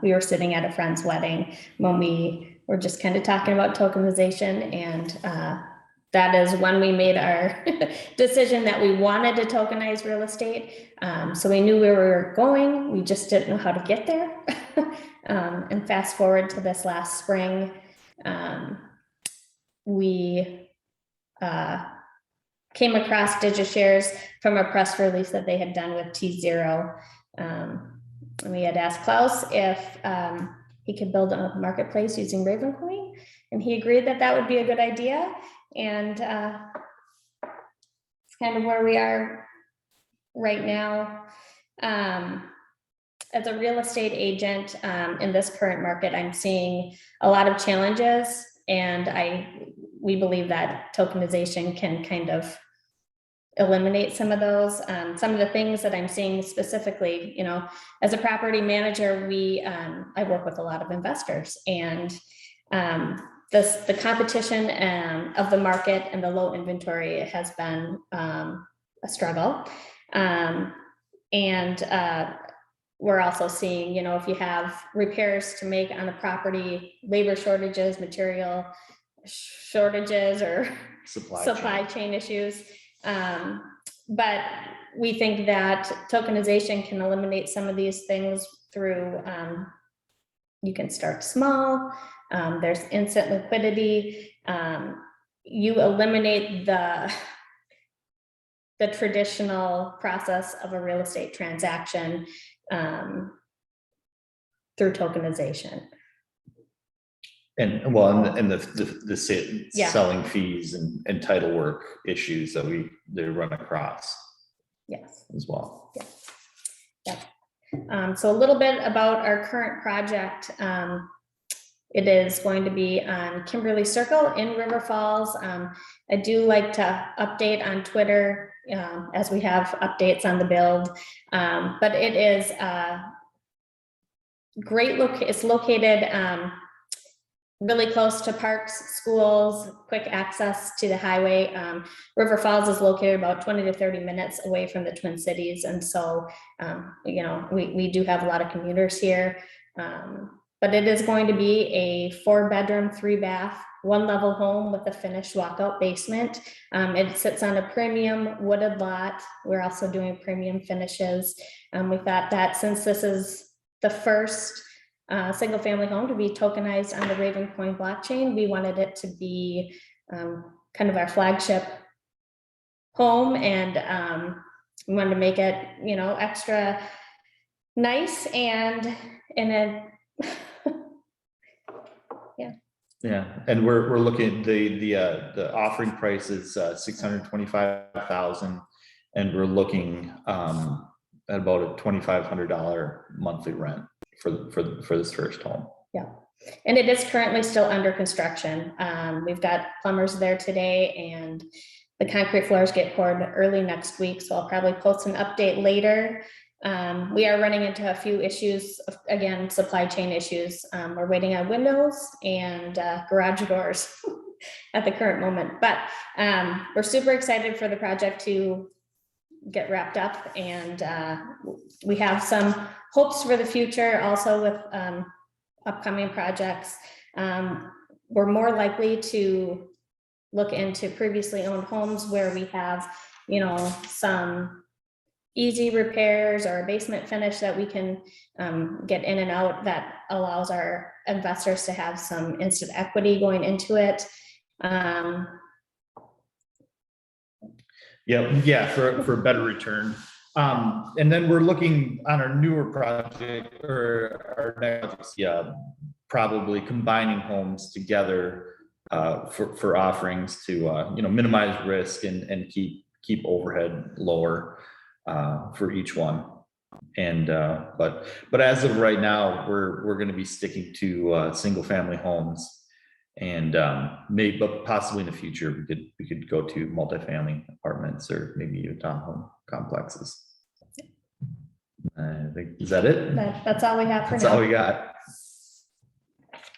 we were sitting at a friend's wedding when we were just kind of talking about tokenization, and that is when we made our decision that we wanted to tokenize real estate. So we knew where we were going, we just didn't know how to get there. And fast forward to this last spring, we came across DigiShares from a press release that they had done with T0. And we had asked Klaus if he could build a marketplace using Ravencoin, and he agreed that that would be a good idea. And it's kind of where we are right now. As a real estate agent in this current market, I'm seeing a lot of challenges, and we believe that tokenization can kind of eliminate some of those. Some of the things that I'm seeing specifically, you know, as a property manager, I work with a lot of investors, and the competition of the market and the low inventory has been a struggle. We're also seeing, you know, if you have repairs to make on a property, labor shortages, material shortages, or supply chain issues. But we think that tokenization can eliminate some of these things through, you can start small, there's instant liquidity, you eliminate the traditional process of a real estate transaction through tokenization.
And the selling fees and title work issues that they run across.
Yes.
As well.
Yeah. So a little bit about our current project. It is going to be on Kimberly Circle in River Falls. I do like to update on Twitter as we have updates on the build, but it is great. It's located really close to parks, schools, quick access to the highway. River Falls is located about 20 to 30 minutes away from the Twin Cities. And so, you know, we do have a lot of commuters here, but it is going to be a 4-bedroom, 3-bath, 1-level home with a finished walkout basement. It sits on a premium wooded lot. We're also doing premium finishes. We thought that since this is the first single family home to be tokenized on the Ravencoin blockchain, we wanted it to be kind of our flagship home, and we wanted to make it, you know, extra nice and in a
Yeah, and we're looking, the offering price is $625,000, and we're looking at about a $2,500 monthly rent for this first home.
Yeah, and it is currently still under construction. We've got plumbers there today, and the concrete floors get poured early next week, so I'll probably post an update later. We are running into a few issues, again, supply chain issues. We're waiting on windows and garage doors at the current moment, but we're super excited for the project to get wrapped up, and we have some hopes for the future also with upcoming projects. We're more likely to look into previously owned homes where we have, you know, some easy repairs or a basement finish that we can get in and out, that allows our investors to have some instant equity going into it.
Yeah, for a better return. And then we're looking on our newer project, or our next, probably combining homes together for offerings to you know, minimize risk and keep overhead lower for each one. And but as of right now, we're going to be sticking to single family homes. And maybe, but possibly in the future, we could go to multifamily apartments, or maybe even townhome complexes. I think, is that it?
That's all we have for now.
That's all we got.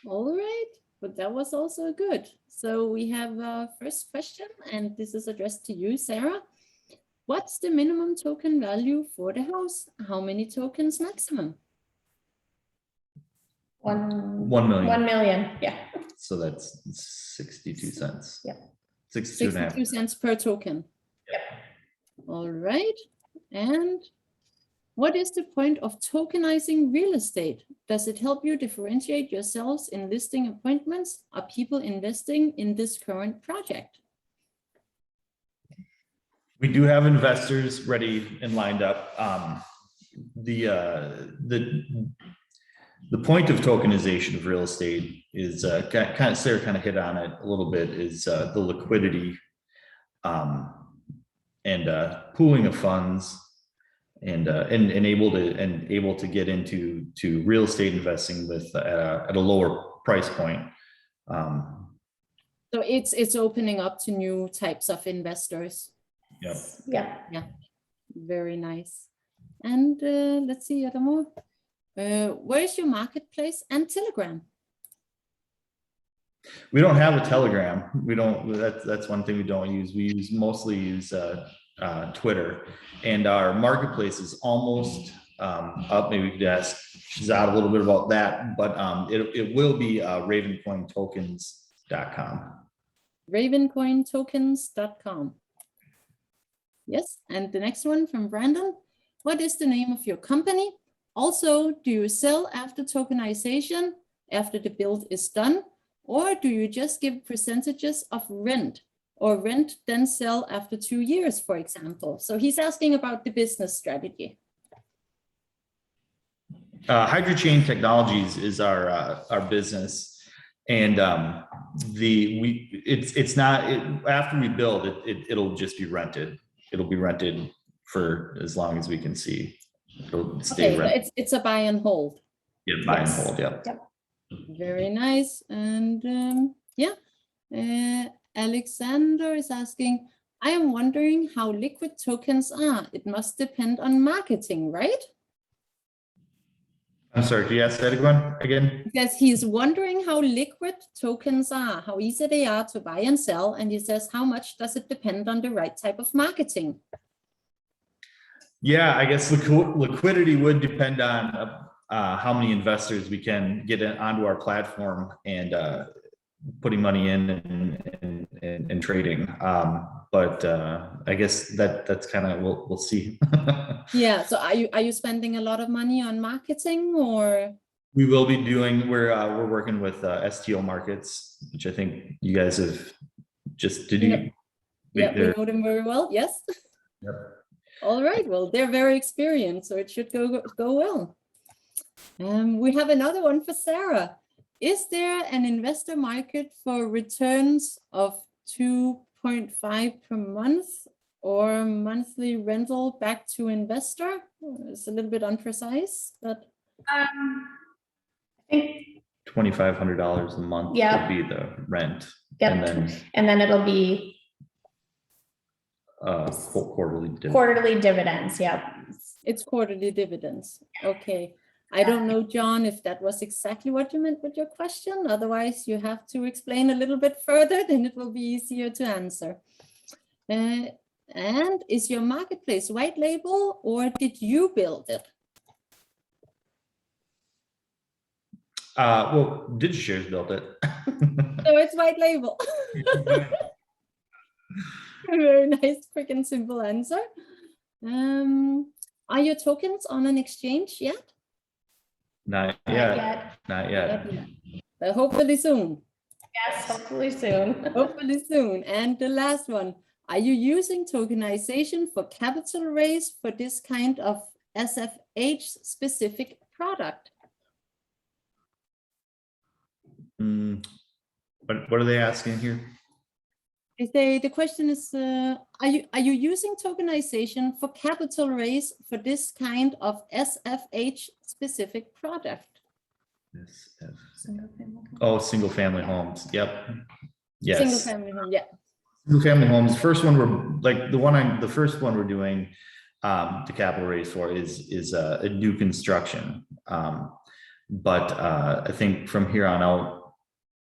All right, but that was also good. So we have a first question, and this is addressed to you, Sarah. What's the minimum token value for the house? How many tokens maximum?
1 million.
1 million, yeah.
So that's 62 cents.
Yep.
62 cents per token.
Yep.
All right. And What is the point of tokenizing real estate? Does it help you differentiate yourselves in listing appointments? Are people investing in this current project?
We do have investors ready and lined up. The point of tokenization of real estate is Sarah kind of hit on it a little bit, is the liquidity and pooling of funds and able to get into real estate investing with at a lower price point.
So it's opening up to new types of investors.
Yep.
Yeah.
Very nice. And let's see other more. Where is your marketplace and Telegram?
We don't have a Telegram. We don't. That's one thing we don't use. We mostly use Twitter, and our marketplace is almost up. Maybe we could ask Shazad a little bit about that, but it will be ravencointokens.com.
Ravencointokens.com. Yes, and the next one from Brandon. What is the name of your company? Also, do you sell after tokenization, after the build is done? Or do you just give percentages of rent, or rent then sell after 2 years, for example? So he's asking about the business strategy.
Hydrochain Technologies is our business, and it's not after we build it. It'll just be rented. It'll be rented for as long as we can see. It'll stay rented.
So it's a buy and hold.
Yeah, buy and hold. Yeah.
Yep.
Very nice. And Alexander is asking, I am wondering how liquid tokens are. It must depend on marketing, right?
I'm sorry, can you ask that again?
Because he's wondering how liquid tokens are, how easy they are to buy and sell. And he says, how much does it depend on the right type of marketing?
Yeah, I guess liquidity would depend on how many investors we can get onto our platform and putting money in and trading. But I guess that's kind of we'll see.
Yeah. So are you spending a lot of money on marketing, or?
We will be doing. We're working with STO Markets, which I think you guys have just did.
Yep. Yeah, we know them very well. Yes.
Yep.
All right. Well, they're very experienced, so it should go well. We have another one for Sarah. Is there an investor market for returns of 2.5 per month or monthly rental back to investor? It's a little bit imprecise, but
I think
$2,500 a month would be the rent.
Yep. And then it'll be quarterly dividends. Yeah.
It's quarterly dividends. Okay. I don't know, John, if that was exactly what you meant with your question. Otherwise, you have to explain a little bit further, then it will be easier to answer. And is your marketplace white label, or did you build it?
Well, DigiShares built it.
So it's white label. Very nice, quick and simple answer. Are your tokens on an exchange yet?
Not yet.
But hopefully soon.
Yes, hopefully soon.
Hopefully soon. And the last one, are you using tokenization for capital raise for this kind of SFH specific product?
What are they asking here?
The question is, are you using tokenization for capital raise for this kind of SFH specific product?
Single family homes. Yep. Yes.
Single family home. Yeah.
Single family homes. First one the first one we're doing the capital raise for is a new construction. But I think from here on out,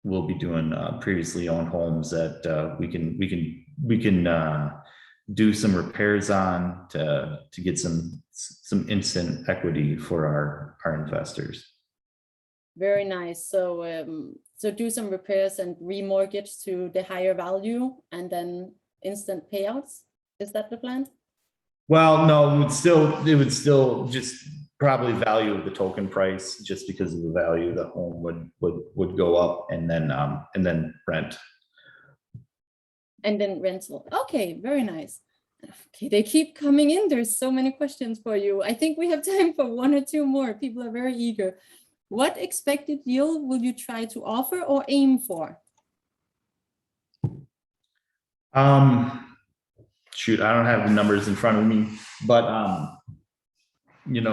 we'll be doing previously owned homes that we can do some repairs on to get some instant equity for our investors.
Very nice. So so do some repairs and remortgage to the higher value and then instant payouts. Is that the plan?
Well, no, it would still just probably value the token price, just because of the value the home would go up, and then rent.
And then rental. Okay, very nice. Okay, they keep coming in. There's so many questions for you. I think we have time for one or two more. People are very eager. What expected yield will you try to offer or aim for?
Shoot, I don't have the numbers in front of me, but you know,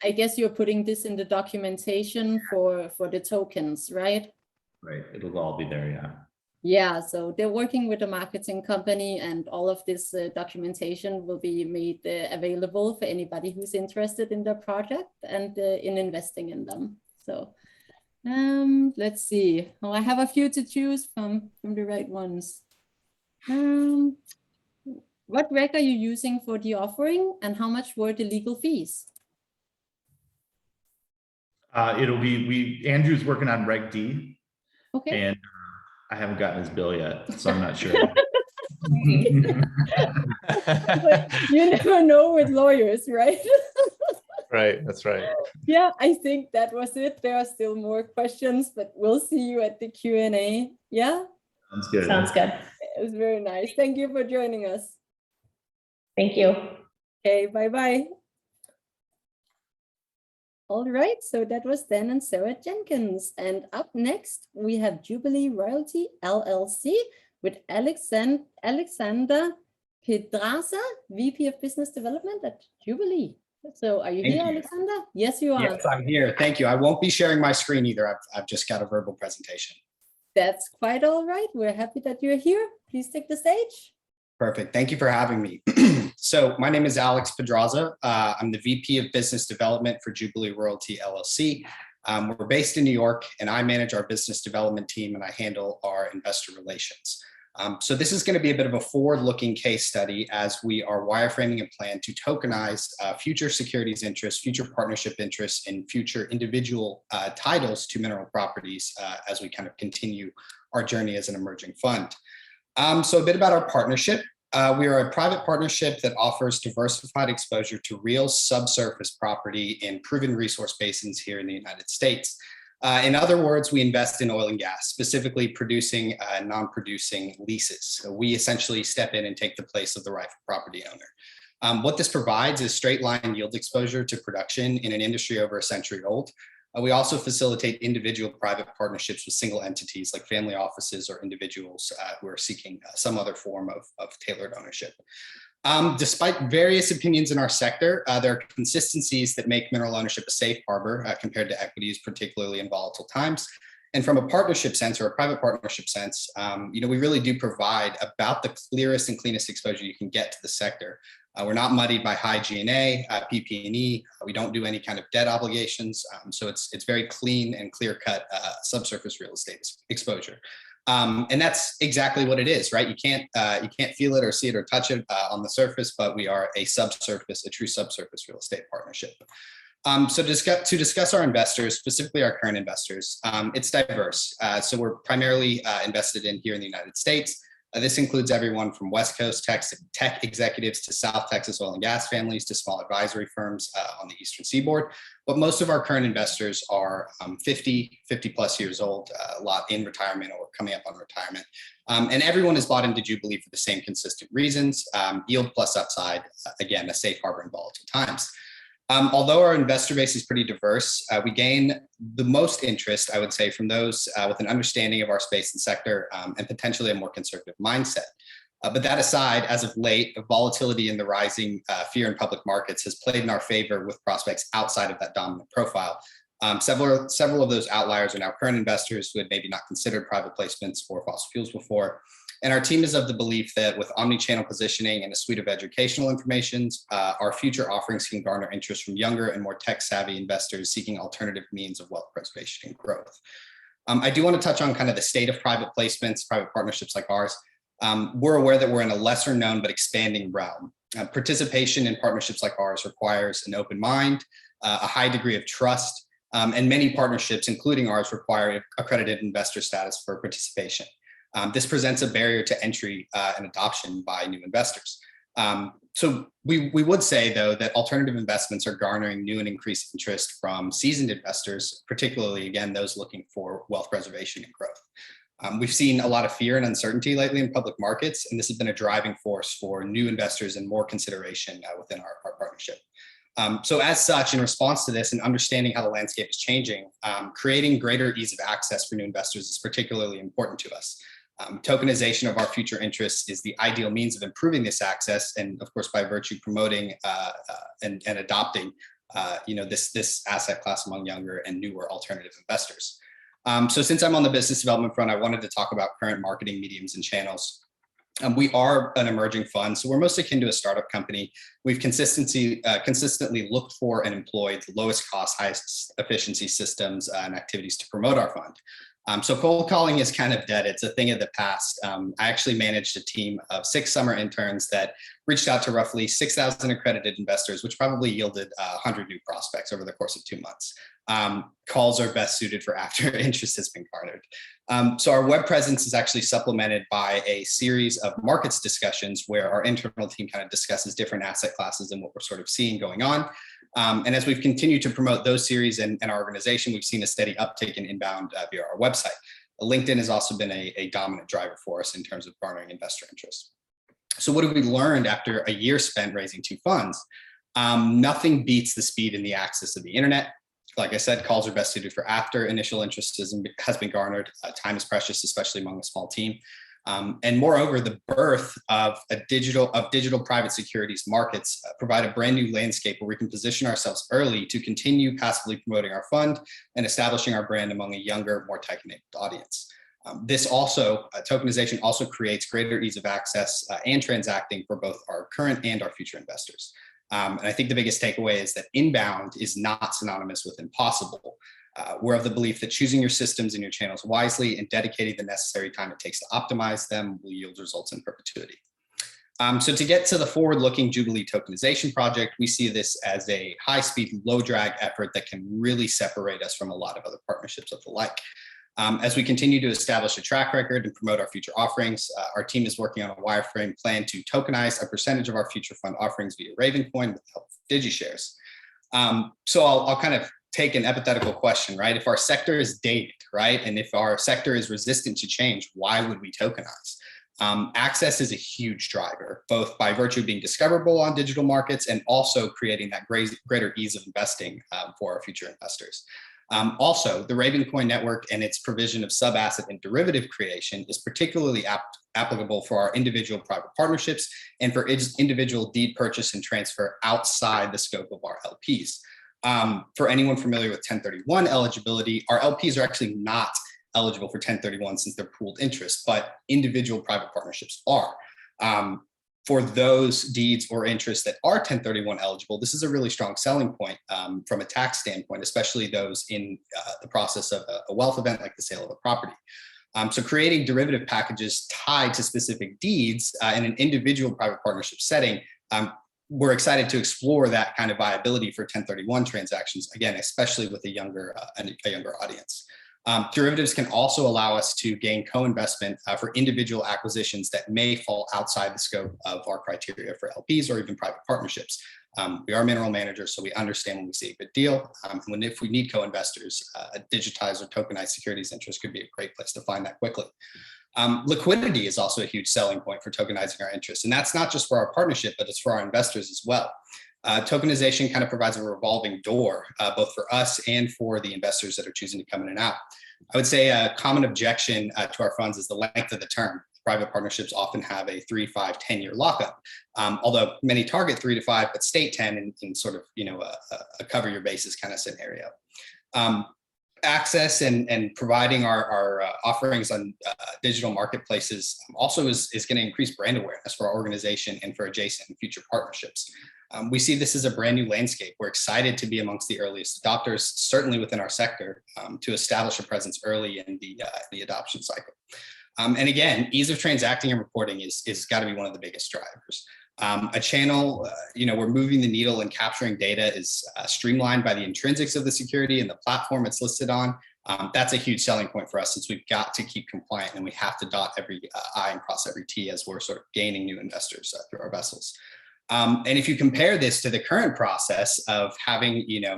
I guess you're putting this in the documentation for the tokens, right?
right, it'll all be there, yeah.
Yeah, so they're working with a marketing company, and all of this documentation will be made available for anybody who's interested in the project and in investing in them. So let's see. Oh, I have a few to choose from the right ones. What reg are you using for the offering, and how much were the legal fees?
It'll be Andrew's working on Reg D,
Okay.
and I haven't gotten his bill yet, so I'm not sure.
But you never know with lawyers, right?
Right, that's right.
Yeah, I think that was it. There are still more questions, but we'll see you at the Q&A. Yeah?
Sounds good.
Sounds good.
It was very nice. Thank you for joining us.
Thank you.
Okay, bye-bye. All right, so that was Dan and Sarah Jenkins. And up next, we have Jubilee Royalty LLC with Alexander Pedraza, VP of Business Development at Jubilee. So are you
Thank
here,
you.
Alexander? Yes, you are.
Yes, I'm here. Thank you. I won't be sharing my screen either. I've just got a verbal presentation.
That's quite all right. We're happy that you're here. Please take the stage.
Perfect. Thank you for having me. So my name is Alex Pedraza. I'm the VP of Business Development for Jubilee Royalty LLC. We're based in New York, and I manage our business development team, and I handle our investor relations. So this is going to be a bit of a forward-looking case study as we are wireframing a plan to tokenize future securities interests, future partnership interests, and future individual titles to mineral properties as we kind of continue our journey as an emerging fund. So a bit about our partnership. We are a private partnership that offers diversified exposure to real subsurface property in proven resource basins here in the United States. In other words, we invest in oil and gas, specifically producing non-producing leases. So we essentially step in and take the place of the rightful property owner. What this provides is straight line yield exposure to production in an industry over a century old. We also facilitate individual private partnerships with single entities like family offices or individuals who are seeking some other form of tailored ownership. Despite various opinions in our sector, there are consistencies that make mineral ownership a safe harbor compared to equities, particularly in volatile times. And from a partnership sense or a private partnership sense, we really do provide about the clearest and cleanest exposure you can get to the sector. We're not muddied by high G&A, PP&E. We don't do any kind of debt obligations. So it's very clean and clear cut subsurface real estate exposure. And that's exactly what it is, right? You can't feel it or see it or touch it on the surface, but we are a true subsurface real estate partnership. So to discuss our investors, specifically our current investors, it's diverse. So we're primarily invested in here in the United States. This includes everyone from West Coast tech executives to South Texas oil and gas families to small advisory firms on the Eastern Seaboard. But most of our current investors are 50 plus years old, a lot in retirement or coming up on retirement. And everyone is bought into Jubilee for the same consistent reasons, yield plus upside, again, a safe harbor in volatile times. Although our investor base is pretty diverse, we gain the most interest, I would say, from those with an understanding of our space and sector and potentially a more conservative mindset. But that aside, as of late, volatility in the rising fear in public markets has played in our favor with prospects outside of that dominant profile. Several of those outliers are now current investors who had maybe not considered private placements or fossil fuels before. And our team is of the belief that with omni-channel positioning and a suite of educational information, our future offerings can garner interest from younger and more tech-savvy investors seeking alternative means of wealth preservation and growth. I do want to touch on kind of the state of private placements, private partnerships like ours. We're aware that we're in a lesser known but expanding realm. Participation in partnerships like ours requires an open mind, a high degree of trust, and many partnerships, including ours, require accredited investor status for participation. This presents a barrier to entry and adoption by new investors. So we would say, though, that alternative investments are garnering new and increased interest from seasoned investors, particularly, again, those looking for wealth preservation and growth. We've seen a lot of fear and uncertainty lately in public markets, and this has been a driving force for new investors and more consideration within our partnership. So as such, in response to this and understanding how the landscape is changing, creating greater ease of access for new investors is particularly important to us. Tokenization of our future interests is the ideal means of improving this access, and of course, by virtue promoting and adopting, this asset class among younger and newer alternative investors. So since I'm on the business development front, I wanted to talk about current marketing mediums and channels. We are an emerging fund, so we're most akin to a startup company. We've consistently looked for and employed the lowest cost, highest efficiency systems and activities to promote our fund. So cold calling is kind of dead. It's a thing of the past. I actually managed a team of 6 summer interns that reached out to roughly 6,000 accredited investors, which probably yielded 100 new prospects over the course of 2 months. Calls are best suited for after interest has been garnered. So our web presence is actually supplemented by a series of markets discussions where our internal team kind of discusses different asset classes and what we're sort of seeing going on. And as we've continued to promote those series and our organization, we've seen a steady uptick in inbound via our website. LinkedIn has also been a dominant driver for us in terms of garnering investor interest. So what have we learned after a year spent raising 2 funds? Nothing beats the speed and the access of the internet. Like I said, calls are best suited for after initial interest has been garnered. Time is precious, especially among a small team. And moreover, the birth of digital private securities markets provide a brand new landscape where we can position ourselves early to continue passively promoting our fund and establishing our brand among a younger, more tech-enabled audience. This also, tokenization also creates greater ease of access and transacting for both our current and our future investors. And I think the biggest takeaway is that inbound is not synonymous with impossible. We're of the belief that choosing your systems and your channels wisely and dedicating the necessary time it takes to optimize them will yield results in perpetuity. So to get to the forward-looking Jubilee tokenization project, we see this as a high-speed, low-drag effort that can really separate us from a lot of other partnerships of the like. As we continue to establish a track record and promote our future offerings, our team is working on a wireframe plan to tokenize a percentage of our future fund offerings via Ravencoin with the help of DigiShares. So I'll kind of take an hypothetical question, right? If our sector is dated, right? And if our sector is resistant to change, why would we tokenize? Access is a huge driver, both by virtue of being discoverable on digital markets and also creating that greater ease of investing for our future investors. Also, the Ravencoin network and its provision of sub-asset and derivative creation is particularly applicable for our individual private partnerships and for individual deed purchase and transfer outside the scope of our LPs. For anyone familiar with 1031 eligibility, our LPs are actually not eligible for 1031 since they're pooled interest, but individual private partnerships are. For those deeds or interests that are 1031 eligible, this is a really strong selling point from a tax standpoint, especially those in the process of a wealth event like the sale of a property. So creating derivative packages tied to specific deeds in an individual private partnership setting, we're excited to explore that kind of viability for 1031 transactions, again, especially with a younger audience. Derivatives can also allow us to gain co-investment for individual acquisitions that may fall outside the scope of our criteria for LPs or even private partnerships. We are mineral managers, so we understand when we see a good deal. If we need co-investors, a digitize or tokenized securities interest could be a great place to find that quickly. Liquidity is also a huge selling point for tokenizing our interests, and that's not just for our partnership, but it's for our investors as well. Tokenization kind of provides a revolving door, both for us and for the investors that are choosing to come in and out. I would say a common objection to our funds is the length of the term. Private partnerships often have a 3, 5, 10-year lockup, although many target 3 to 5, but state 10 in sort of, a cover your bases kind of scenario. Access and providing our offerings on digital marketplaces also is going to increase brand awareness for our organization and for adjacent and future partnerships. We see this as a brand new landscape. We're excited to be amongst the earliest adopters, certainly within our sector, to establish a presence early in the adoption cycle. And again, ease of transacting and reporting is got to be one of the biggest drivers. A channel, we're moving the needle and capturing data is streamlined by the intrinsics of the security and the platform it's listed on. That's a huge selling point for us, since we've got to keep compliant and we have to dot every I and cross every T as we're sort of gaining new investors through our vessels. And if you compare this to the current process of having,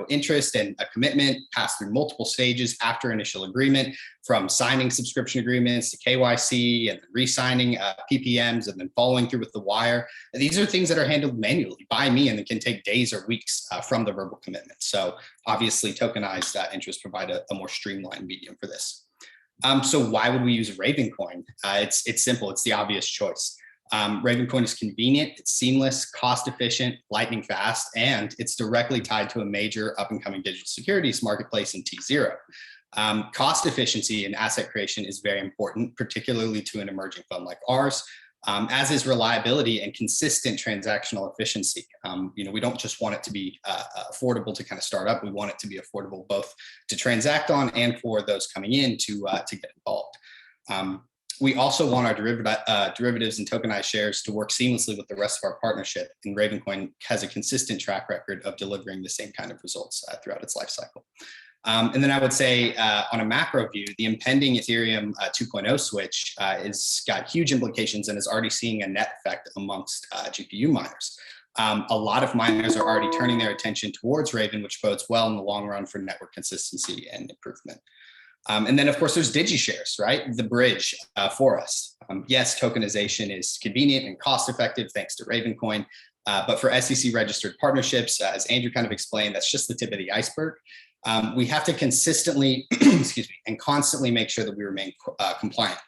interest and a commitment pass through multiple stages after initial agreement, from signing subscription agreements to KYC and re-signing PPMs and then following through with the wire, these are things that are handled manually by me and it can take days or weeks from the verbal commitment. So obviously Tokenize interest provide a more streamlined medium for this. So why would we use Ravencoin? It's simple. It's the obvious choice. Ravencoin is convenient, it's seamless, cost efficient, lightning fast, and it's directly tied to a major up and coming digital securities marketplace in T0. Cost efficiency in asset creation is very important, particularly to an emerging fund like ours, as is reliability and consistent transactional efficiency. We don't just want it to be affordable to kind of start up. We want it to be affordable both to transact on and for those coming in to get involved. We also want our derivatives and tokenized shares to work seamlessly with the rest of our partnership, and Ravencoin has a consistent track record of delivering the same kind of results throughout its life cycle. And then I would say on a macro view, the impending Ethereum 2.0 switch has got huge implications and is already seeing a net effect amongst GPU miners. A lot of miners are already turning their attention towards Raven, which bodes well in the long run for network consistency and improvement. And then, of course, there's DigiShares, right? The bridge for us. Yes, tokenization is convenient and cost-effective thanks to Ravencoin, but for SEC-registered partnerships, as Andrew kind of explained, that's just the tip of the iceberg. We have to consistently, and constantly make sure that we remain compliant.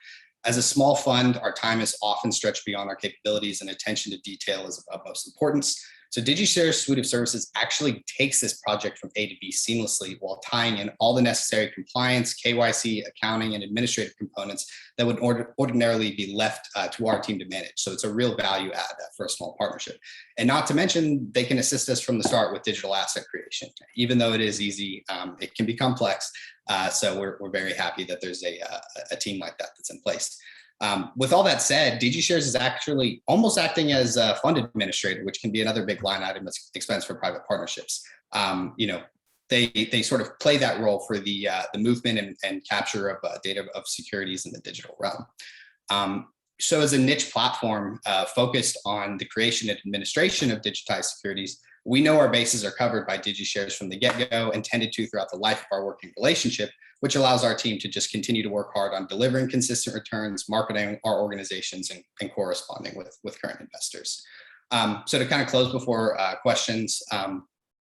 As a small fund, our time is often stretched beyond our capabilities, and attention to detail is of utmost importance. So DigiShares suite of services actually takes this project from A to B seamlessly, while tying in all the necessary compliance, KYC, accounting, and administrative components that would ordinarily be left to our team to manage. So it's a real value add for a small partnership. And not to mention, they can assist us from the start with digital asset creation. Even though it is easy, it can be complex. So we're very happy that there's a team like that that's in place. With all that said, DigiShares is actually almost acting as a fund administrator, which can be another big line item expense for private partnerships. They sort of play that role for the movement and capture of data of securities in the digital realm. So as a niche platform focused on the creation and administration of digitized securities, we know our bases are covered by DigiShares from the get-go and tended to throughout the life of our working relationship, which allows our team to just continue to work hard on delivering consistent returns, marketing our organizations, and corresponding with current investors. So to kind of close before questions,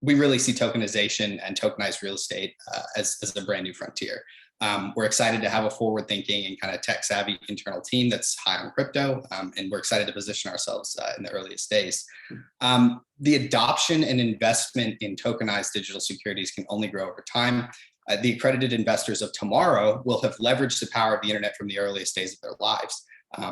we really see tokenization and tokenized real estate as a brand new frontier. We're excited to have a forward-thinking and kind of tech-savvy internal team that's high on crypto, and we're excited to position ourselves in the earliest days. The adoption and investment in tokenized digital securities can only grow over time. The accredited investors of tomorrow will have leveraged the power of the internet from the earliest days of their lives.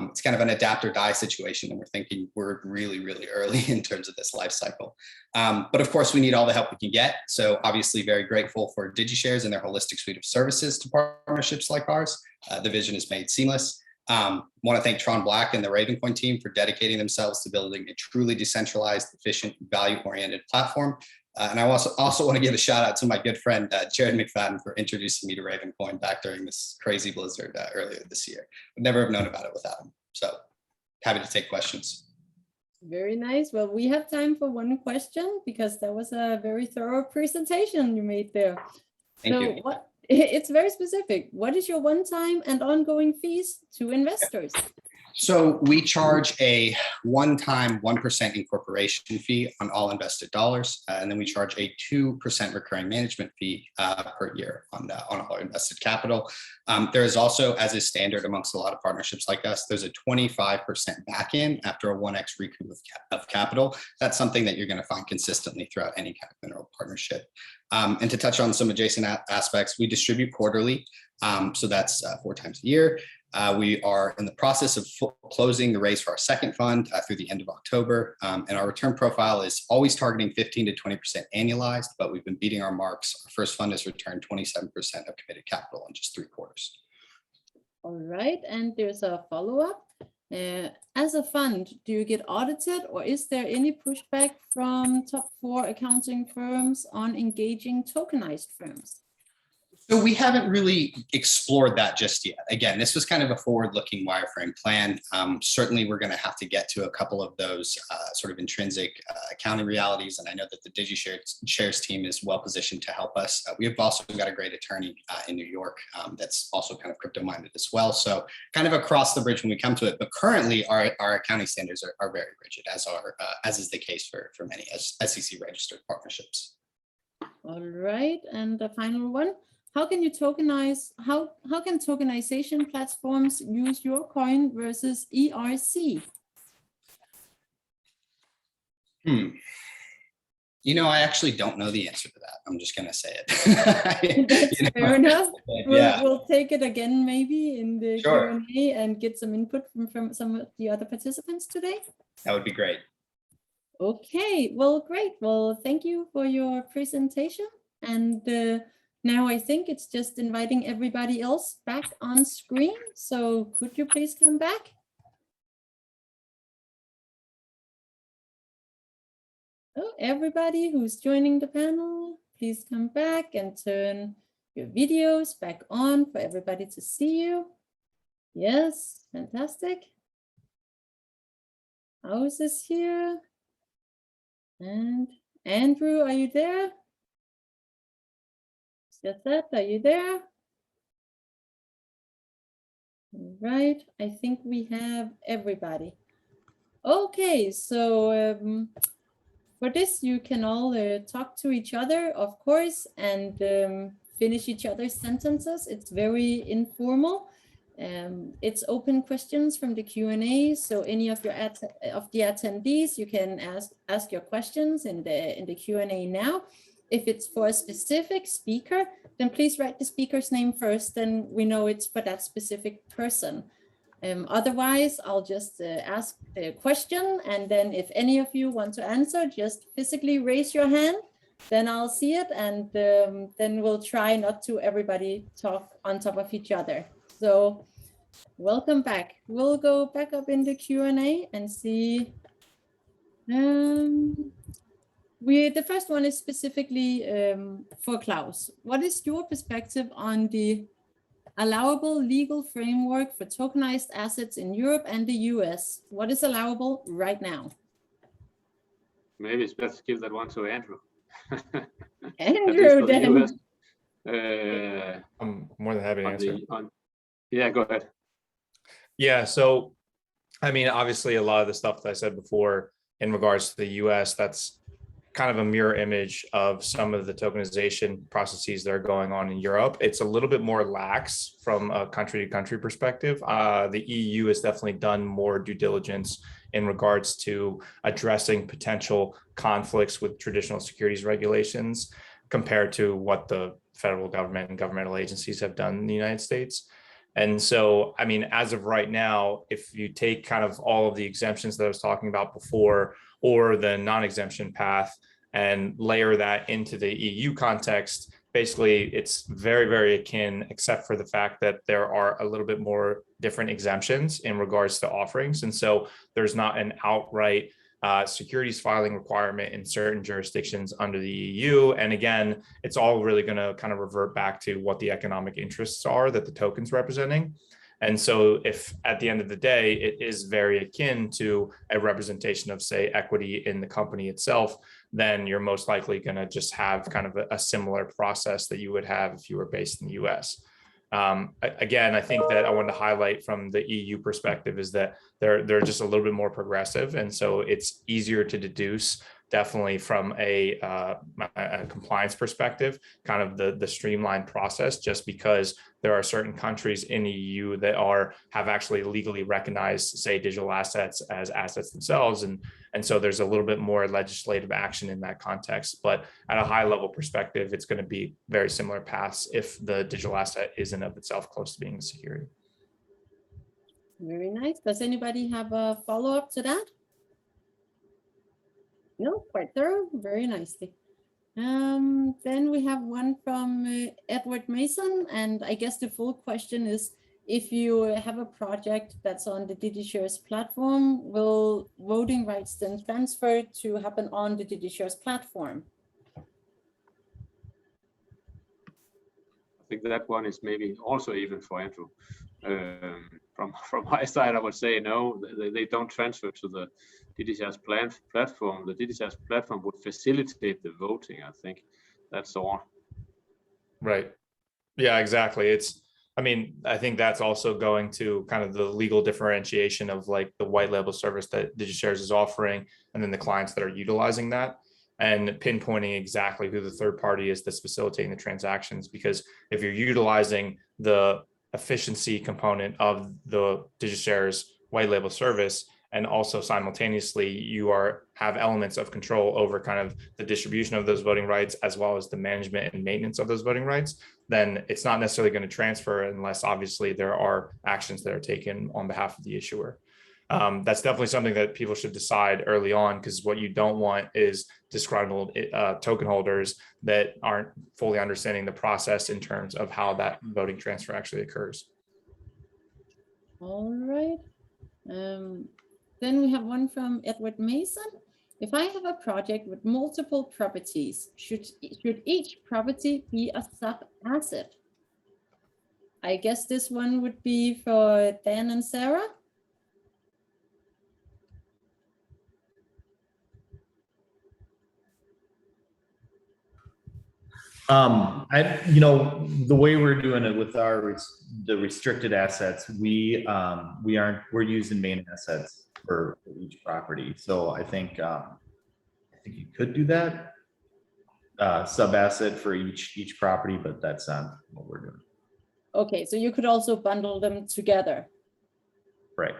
It's kind of an adapt or die situation, and we're thinking we're really, really early in terms of this life cycle. But of course, we need all the help we can get. So obviously very grateful for DigiShares and their holistic suite of services to partnerships like ours. The vision is made seamless. Want to thank Tron Black and the Ravencoin team for dedicating themselves to building a truly decentralized, efficient, value-oriented platform. And I also want to give a shout out to my good friend, Jared McFadden, for introducing me to Ravencoin back during this crazy blizzard earlier this year. Would never have known about it without him. So happy to take questions.
Very nice. Well, we have time for one question because that was a very thorough presentation you made there.
Thank you.
It's very specific. What is your one-time and ongoing fees to investors?
So we charge a one-time 1% incorporation fee on all invested dollars, and then we charge a 2% recurring management fee per year on all our invested capital. There is also, as is standard amongst a lot of partnerships like us, there's a 25% back in after a 1x recoup of capital. That's something that you're going to find consistently throughout any kind of mineral partnership. And to touch on some adjacent aspects, we distribute quarterly. So that's 4 times a year. We are in the process of closing the raise for our second fund through the end of October. And our return profile is always targeting 15 to 20% annualized, but we've been beating our marks. Our first fund has returned 27% of committed capital in just 3 quarters.
All right. And there's a follow-up. As a fund, do you get audited, or is there any pushback from top 4 accounting firms on engaging tokenized firms?
So we haven't really explored that just yet. Again, this was kind of a forward-looking wireframe plan. Certainly, we're going to have to get to a couple of those sort of intrinsic accounting realities, and I know that the DigiShares team is well positioned to help us. We have also got a great attorney in New York that's also kind of crypto-minded as well. So kind of across the bridge when we come to it. But currently, our accounting standards are very rigid, as is the case for many SEC-registered partnerships.
All right, and the final one. How can you tokenize? How can tokenization platforms use your coin versus ERC?
You know, I actually don't know the answer to that. I'm just going to say it.
That's fair enough.
Yeah.
We'll take it again maybe in the
Sure.
Q&A and get some input from some of the other participants today.
That would be great.
Okay, well, great. Well, thank you for your presentation. And now I think it's just inviting everybody else back on screen. So could you please come back? Oh, everybody who's joining the panel, please come back and turn your videos back on for everybody to see you. Yes, fantastic. House is here. And Andrew, are you there? That, are you there? All right, I think we have everybody. Okay, so for this, you can all talk to each other, of course, and finish each other's sentences. It's very informal. It's open questions from the Q&A. So any of the attendees, you can ask your questions in the Q&A now. If it's for a specific speaker, then please write the speaker's name first, then we know it's for that specific person. Otherwise, I'll just ask the question, and then if any of you want to answer, just physically raise your hand, then I'll see it, and then we'll try not to everybody talk on top of each other. So welcome back. We'll go back up in the Q&A and see. The first one is specifically for Klaus. What is your perspective on the allowable legal framework for tokenized assets in Europe and the US? What is allowable right now?
Maybe it's best to give that one to Andrew.
Andrew, then.
I'm more than happy to answer.
Yeah, go ahead.
Yeah, so I mean, obviously a lot of the stuff that I said before in regards to the US, that's kind of a mirror image of some of the tokenization processes that are going on in Europe. It's a little bit more lax from a country to country perspective. The EU has definitely done more due diligence in regards to addressing potential conflicts with traditional securities regulations compared to what the federal government and governmental agencies have done in the United States. And so, I mean, as of right now, if you take kind of all of the exemptions that I was talking about before, or the non-exemption path, and layer that into the EU context, basically it's very, very akin, except for the fact that there are a little bit more different exemptions in regards to offerings. And so there's not an outright securities filing requirement in certain jurisdictions under the EU. And again, it's all really going to kind of revert back to what the economic interests are that the token's representing. And so if at the end of the day, it is very akin to a representation of, say, equity in the company itself, then you're most likely going to just have kind of a similar process that you would have if you were based in the US. Again, I think that I wanted to highlight from the EU perspective is that they're just a little bit more progressive. And so it's easier to deduce, definitely from a compliance perspective, kind of the streamlined process, just because there are certain countries in the EU that have actually legally recognized, say, digital assets as assets themselves. And so there's a little bit more legislative action in that context. But at a high level perspective, it's going to be very similar paths if the digital asset is in of itself close to being a security.
Very nice. Does anybody have a follow-up to that? No, quite thorough, very nicely. Then we have one from Edward Mason, and I guess the full question is, if you have a project that's on the DigiShares platform, will voting rights then transfer to happen on the DigiShares platform?
I think that one is maybe also even for Andrew. From my side, I would say no, they don't transfer to the DigiShares platform. The DigiShares platform would facilitate the voting. I think that's all.
Right. Yeah, exactly. I mean, I think that's also going to kind of the legal differentiation of like the white label service that DigiShares is offering, and then the clients that are utilizing that, and pinpointing exactly who the third party is that's facilitating the transactions. Because if you're utilizing the efficiency component of the DigiShares white label service, and also simultaneously you have elements of control over kind of the distribution of those voting rights, as well as the management and maintenance of those voting rights, then it's not necessarily going to transfer unless obviously there are actions that are taken on behalf of the issuer. That's definitely something that people should decide early on, because what you don't want is disgruntled token holders that aren't fully understanding the process in terms of how that voting transfer actually occurs.
All right. Then we have one from Edward Mason. If I have a project with multiple properties, should each property be a sub-asset? I guess this one would be for Dan and Sarah.
The way we're doing it with the restricted assets, we're using main assets for each property. So I think you could do that sub asset for each property, but that's not what we're doing.
Okay, so you could also bundle them together.
Right.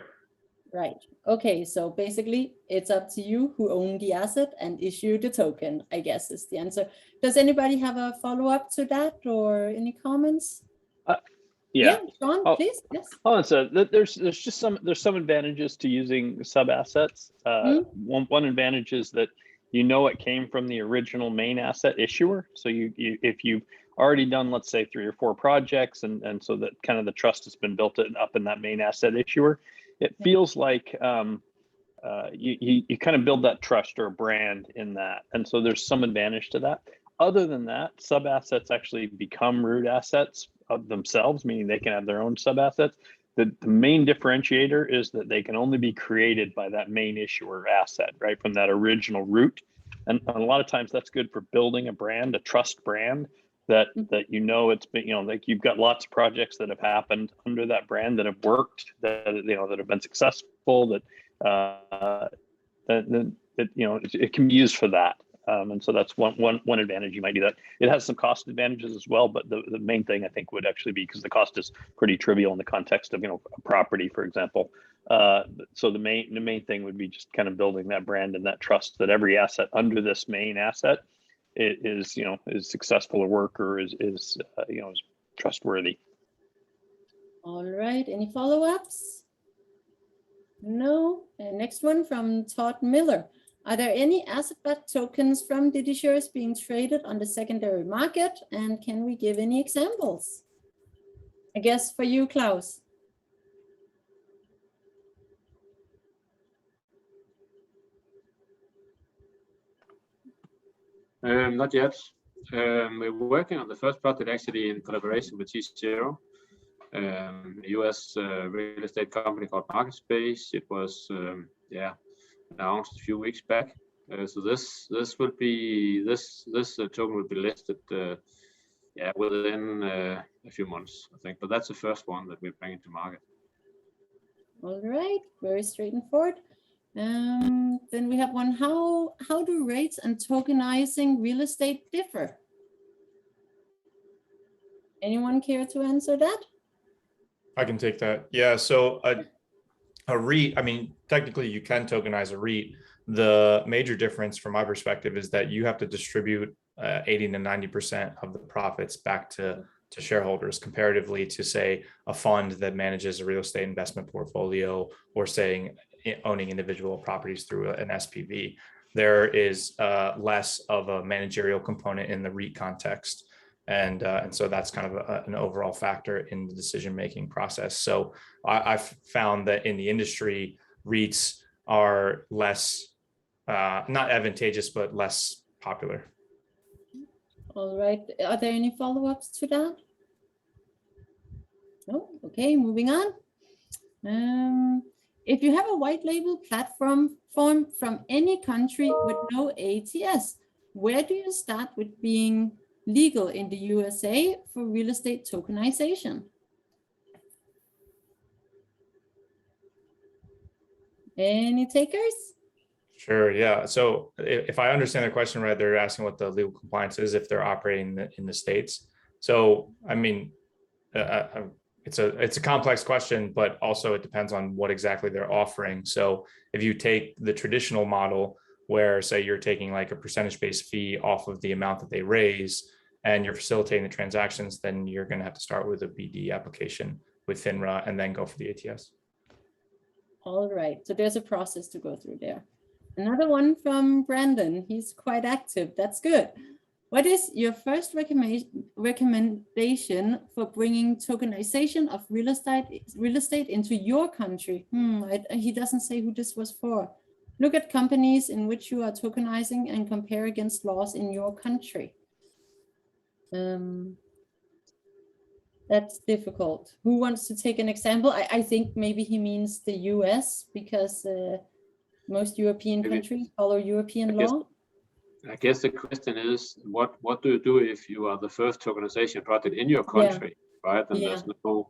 Right. Okay, so basically it's up to you who own the asset and issue the token, I guess is the answer. Does anybody have a follow-up to that or any comments?
Yeah,
Sean, please. Yes.
So there's some advantages to using sub assets. One advantage is that it came from the original main asset issuer. So if you've already done, let's say, 3 or 4 projects, and so that kind of the trust has been built up in that main asset issuer, it feels like you kind of build that trust or a brand in that, and so there's some advantage to that. Other than that, sub assets actually become root assets of themselves, meaning they can have their own sub assets. The main differentiator is that they can only be created by that main issuer asset, right, from that original root. And a lot of times that's good for building a brand, a trust brand that it's been, like you've got lots of projects that have happened under that brand that have worked, that have been successful, it can be used for that. And so that's one advantage. You might do that. It has some cost advantages as well, but the main thing I think would actually be, because the cost is pretty trivial in the context of a property, for example. So the main thing would be just kind of building that brand and that trust that every asset under this main asset is successful at work, or is trustworthy.
All right. Any follow-ups? No. Next one from Todd Miller. Are there any asset-backed tokens from DigiShares being traded on the secondary market? And can we give any examples? I guess for you, Klaus.
Not yet. We're working on the first project actually in collaboration with T0, a US real estate company called MarketSpace. It was announced a few weeks back. So this token will be listed within a few months, I think. But that's the first one that we're bringing to market.
All right, very straightforward. Then we have one. How do rates and tokenizing real estate differ? Anyone care to answer that?
I can take that. Yeah, so a REIT, I mean, technically you can tokenize a REIT. The major difference from my perspective is that you have to distribute 80 to 90% of the profits back to shareholders, comparatively to, say, a fund that manages a real estate investment portfolio, or saying owning individual properties through an SPV. There is less of a managerial component in the REIT context. And so that's kind of an overall factor in the decision-making process. So I've found that in the industry, REITs are less, not advantageous, but less popular.
All right. Are there any follow-ups to that? No, okay, moving on. If you have a white label platform from any country with no ATS, where do you start with being legal in the USA for real estate tokenization? Any takers?
Sure. Yeah. So if I understand the question right, they're asking what the legal compliance is if they're operating in the States. So, I mean, it's a complex question, but also it depends on what exactly they're offering. So if you take the traditional model where, say, you're taking like a percentage-based fee off of the amount that they raise and you're facilitating the transactions, then you're going to have to start with a BD application with FINRA and then go for the ATS.
All right, so there's a process to go through there. Another one from Brandon. He's quite active. That's good. What is your first recommendation for bringing tokenization of real estate into your country? He doesn't say who this was for. Look at companies in which you are tokenizing and compare against laws in your country. That's difficult. Who wants to take an example? I think maybe he means the US because most European countries follow European law.
I guess the question is, what do you do if you are the first tokenization project in your country, right? And there's no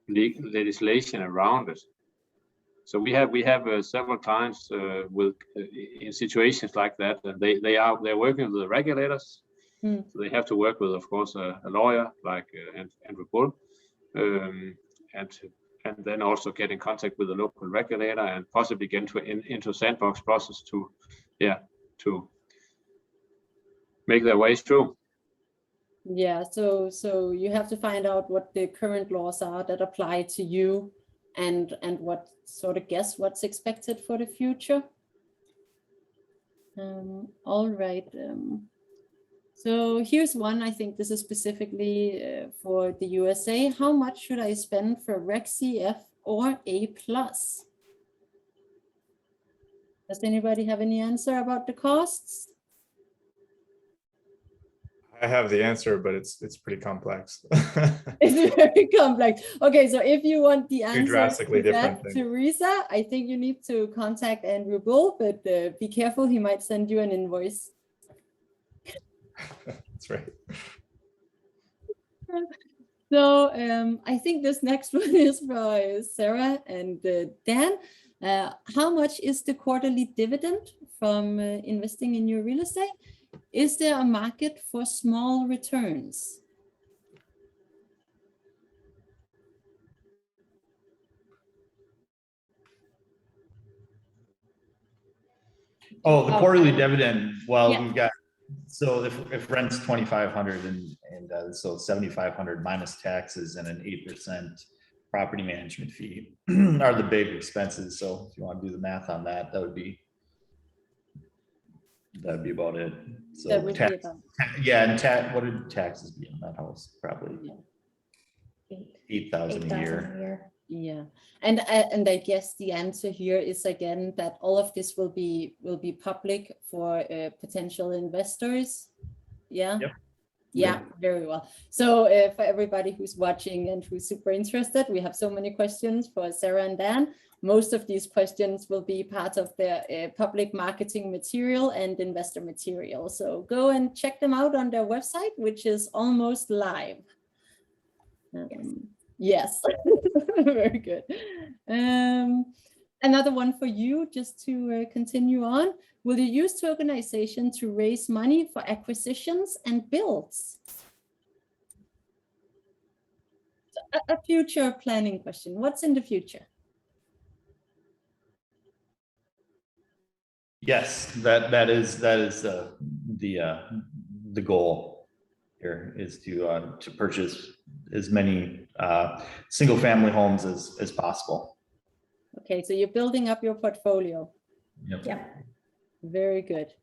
legal legislation around it. So we have several times in situations like that, and they're working with the regulators. So they have to work with, of course, a lawyer like Andrew Bull, and then also get in contact with the local regulator and possibly get into a sandbox process to make their way through.
Yeah, so you have to find out what the current laws are that apply to you, and what sort of guess what's expected for the future. All right. So here's one. I think this is specifically for the USA. How much should I spend for Reg CF or A+? Does anybody have any answer about the costs?
I have the answer, but it's pretty complex.
It's very complex. Okay, so if you want the answer
drastically
to
different
that,
thing.
Teresa, I think you need to contact Andrew Bull, but be careful, he might send you an invoice.
That's right.
So I think this next one is for Sarah and Dan. How much is the quarterly dividend from investing in your real estate? Is there a market for small returns?
Oh, the quarterly dividend. Well,
Yeah.
we've got, so if rent's 2,500 and so 7,500 minus taxes and an 8% property management fee are the big expenses. So if you want to do the math on that, that'd be about it. So
That would be about,
yeah, and what did taxes be on that house? Probably 8,000 a year.
yeah, and I guess the answer here is again that all of this will be public for potential investors. Yeah.
Yep.
Yeah, very well. So for everybody who's watching and who's super interested, we have so many questions for Sarah and Dan. Most of these questions will be part of the public marketing material and investor material. So go and check them out on their website, which is almost live. Yes, very good. Another one for you, just to continue on. Will you use tokenization to raise money for acquisitions and builds? A future planning question. What's in the future?
Yes, that is the goal here, is to purchase as many single family homes as possible.
Okay, so you're building up your portfolio.
Yep.
Yeah.
Very good.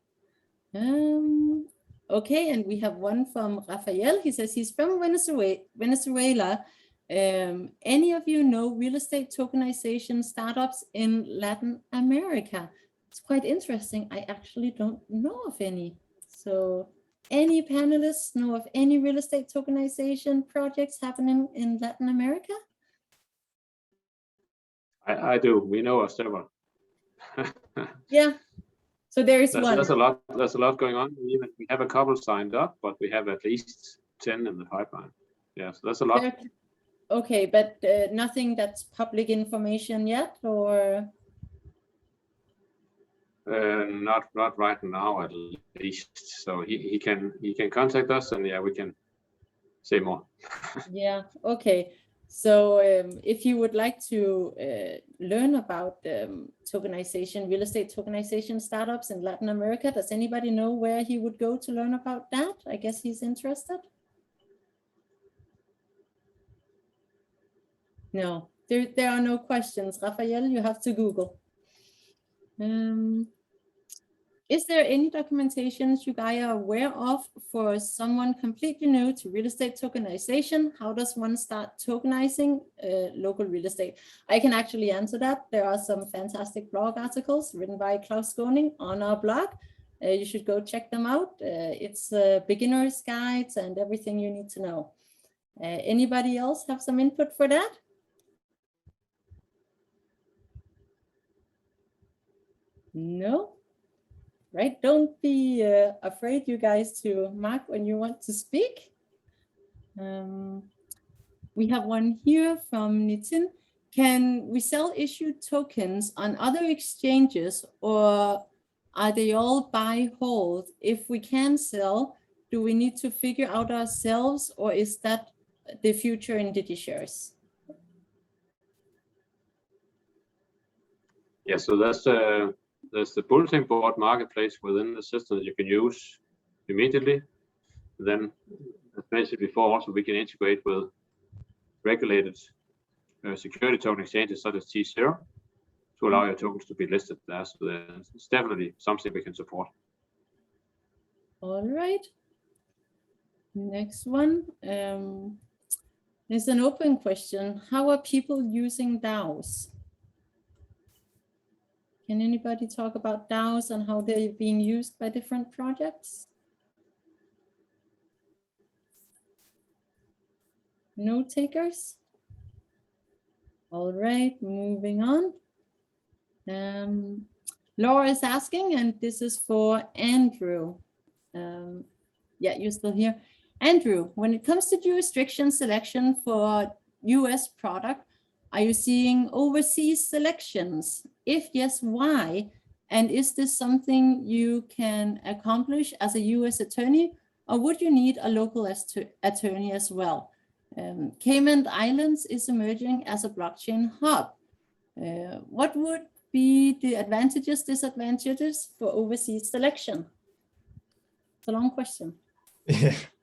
Okay, and we have one from Rafael. He says he's from Venezuela. Any of you know real estate tokenization startups in Latin America? It's quite interesting. I actually don't know of any. So any panelists know of any real estate tokenization projects happening in Latin America?
I do. We know of several.
Yeah. So there is one.
There's a lot going on. We have a couple signed up, but we have at least 10 in the pipeline. Yeah, so that's a lot.
Okay, but nothing that's public information yet, or?
Not right now, at least. So he can contact us, and yeah, we can say more.
Yeah. Okay. So if you would like to learn about tokenization, real estate tokenization startups in Latin America, does anybody know where he would go to learn about that? I guess he's interested. No, there are no questions. Rafael, you have to Google. Is there any documentations you guys are aware of for someone completely new to real estate tokenization? How does one start tokenizing local real estate? I can actually answer that. There are some fantastic blog articles written by Klaus Skåning on our blog. You should go check them out. It's beginner's guides and everything you need to know. Anybody else have some input for that? No? Right, don't be afraid, you guys, to mark when you want to speak. We have one here from Nitin. Can we sell issued tokens on other exchanges, or are they all buy hold? If we can sell, do we need to figure out ourselves, or is that the future in DigiShares?
Yeah, so there's the bulletin board marketplace within the system that you can use immediately. Then, as mentioned before, also we can integrate with regulated security token exchanges such as T0 to allow your tokens to be listed there. So it's definitely something we can support.
All right. Next one. There's an open question. How are people using DAOs? Can anybody talk about DAOs and how they're being used by different projects? No takers? All right, moving on. Laura is asking, and this is for Andrew. Yeah, you're still here. Andrew, when it comes to jurisdiction selection for US product, are you seeing overseas selections? If yes, why? And is this something you can accomplish as a US attorney, or would you need a local attorney as well? Cayman Islands is emerging as a blockchain hub. What would be the advantages, disadvantages for overseas selection? It's a long question.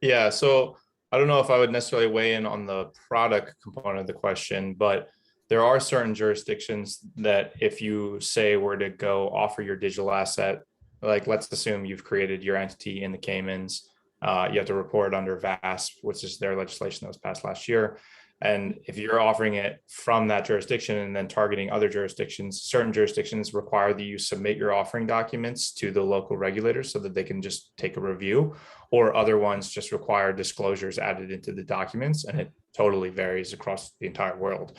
Yeah, so I don't know if I would necessarily weigh in on the product component of the question, but there are certain jurisdictions that if you say were to go offer your digital asset, like let's assume you've created your entity in the Caymans, you have to report under VASP, which is their legislation that was passed last year. And if you're offering it from that jurisdiction and then targeting other jurisdictions, certain jurisdictions require that you submit your offering documents to the local regulators so that they can just take a review, or other ones just require disclosures added into the documents, and it totally varies across the entire world.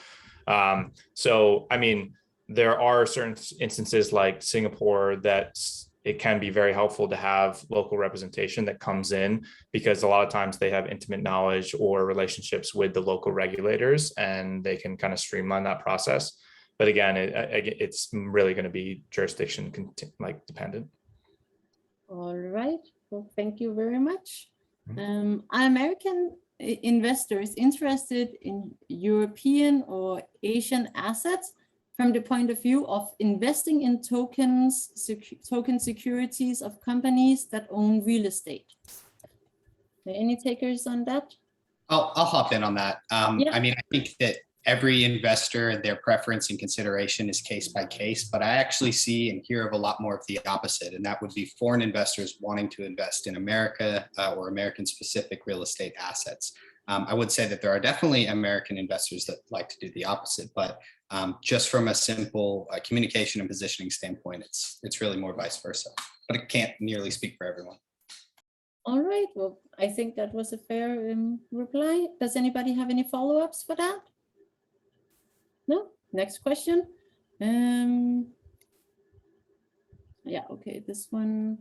So, I mean, there are certain instances like Singapore that it can be very helpful to have local representation that comes in, because a lot of times they have intimate knowledge or relationships with the local regulators, and they can kind of streamline that process. But again, it's really going to be jurisdiction dependent.
All right. Well, thank you very much. Are American investors interested in European or Asian assets from the point of view of investing in tokens, token securities of companies that own real estate? Any takers on that?
I'll hop in on that.
Yeah.
I mean, I think that every investor and their preference and consideration is case by case, but I actually see and hear of a lot more of the opposite, and that would be foreign investors wanting to invest in America or American specific real estate assets. I would say that there are definitely American investors that like to do the opposite, but just from a simple communication and positioning standpoint, it's really more vice versa, but it can't nearly speak for everyone.
All right, well, I think that was a fair reply. Does anybody have any follow-ups for that? No? Next question. Yeah, okay, this one.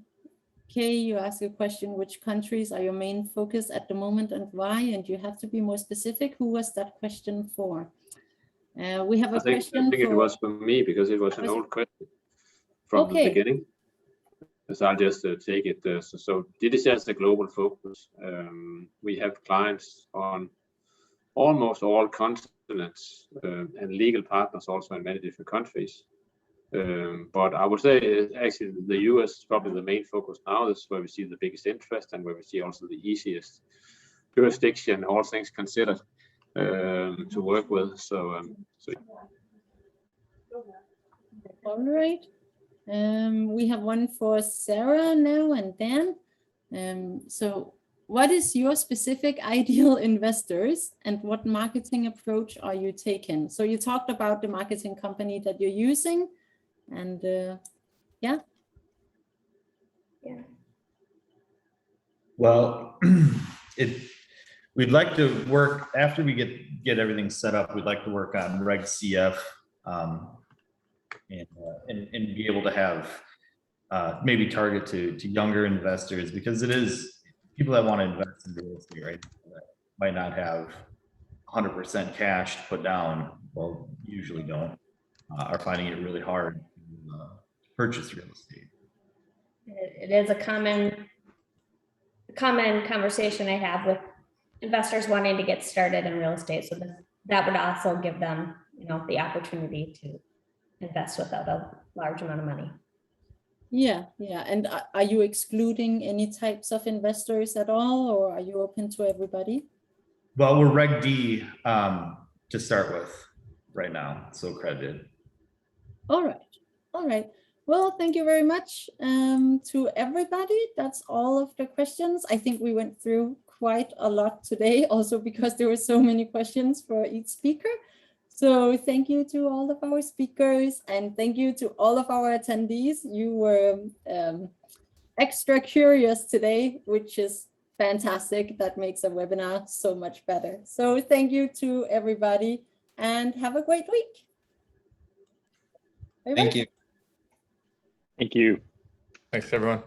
Kay, you ask a question, which countries are your main focus at the moment and why? And you have to be more specific. Who was that question for? We have a
I think
question
it was for me because it was an old question from the beginning. So I'll just take it. So DigiShares is a global focus. We have clients on almost all continents and legal partners also in many different countries. But I would say actually the US is probably the main focus now. This is where we see the biggest interest and where we see also the easiest jurisdiction, all things considered, to work with. So
all right. We have one for Sarah now and Dan. So what is your specific ideal investors and what marketing approach are you taking? So you talked about the marketing company that you're using and yeah.
Well, we'd like to work after we get everything set up. We'd like to work on Reg CF and be able to have maybe target to younger investors, because it is people that want to invest in real estate, right? That might not have 100% cash to put down. Well, usually don't. Are finding it really hard to purchase real estate.
It is a common conversation I have with investors wanting to get started in real estate. So that would also give them, the opportunity to invest without a large amount of money.
Yeah. And are you excluding any types of investors at all, or are you open to everybody?
Well, we're Reg D to start with right now, so accredited.
All right. Well, thank you very much to everybody. That's all of the questions. I think we went through quite a lot today, also because there were so many questions for each speaker. So thank you to all of our speakers and thank you to all of our attendees. You were extra curious today, which is fantastic. That makes a webinar so much better. So thank you to everybody and have a great week. Bye-bye.
Thank you.
Thank you.
Thanks, everyone.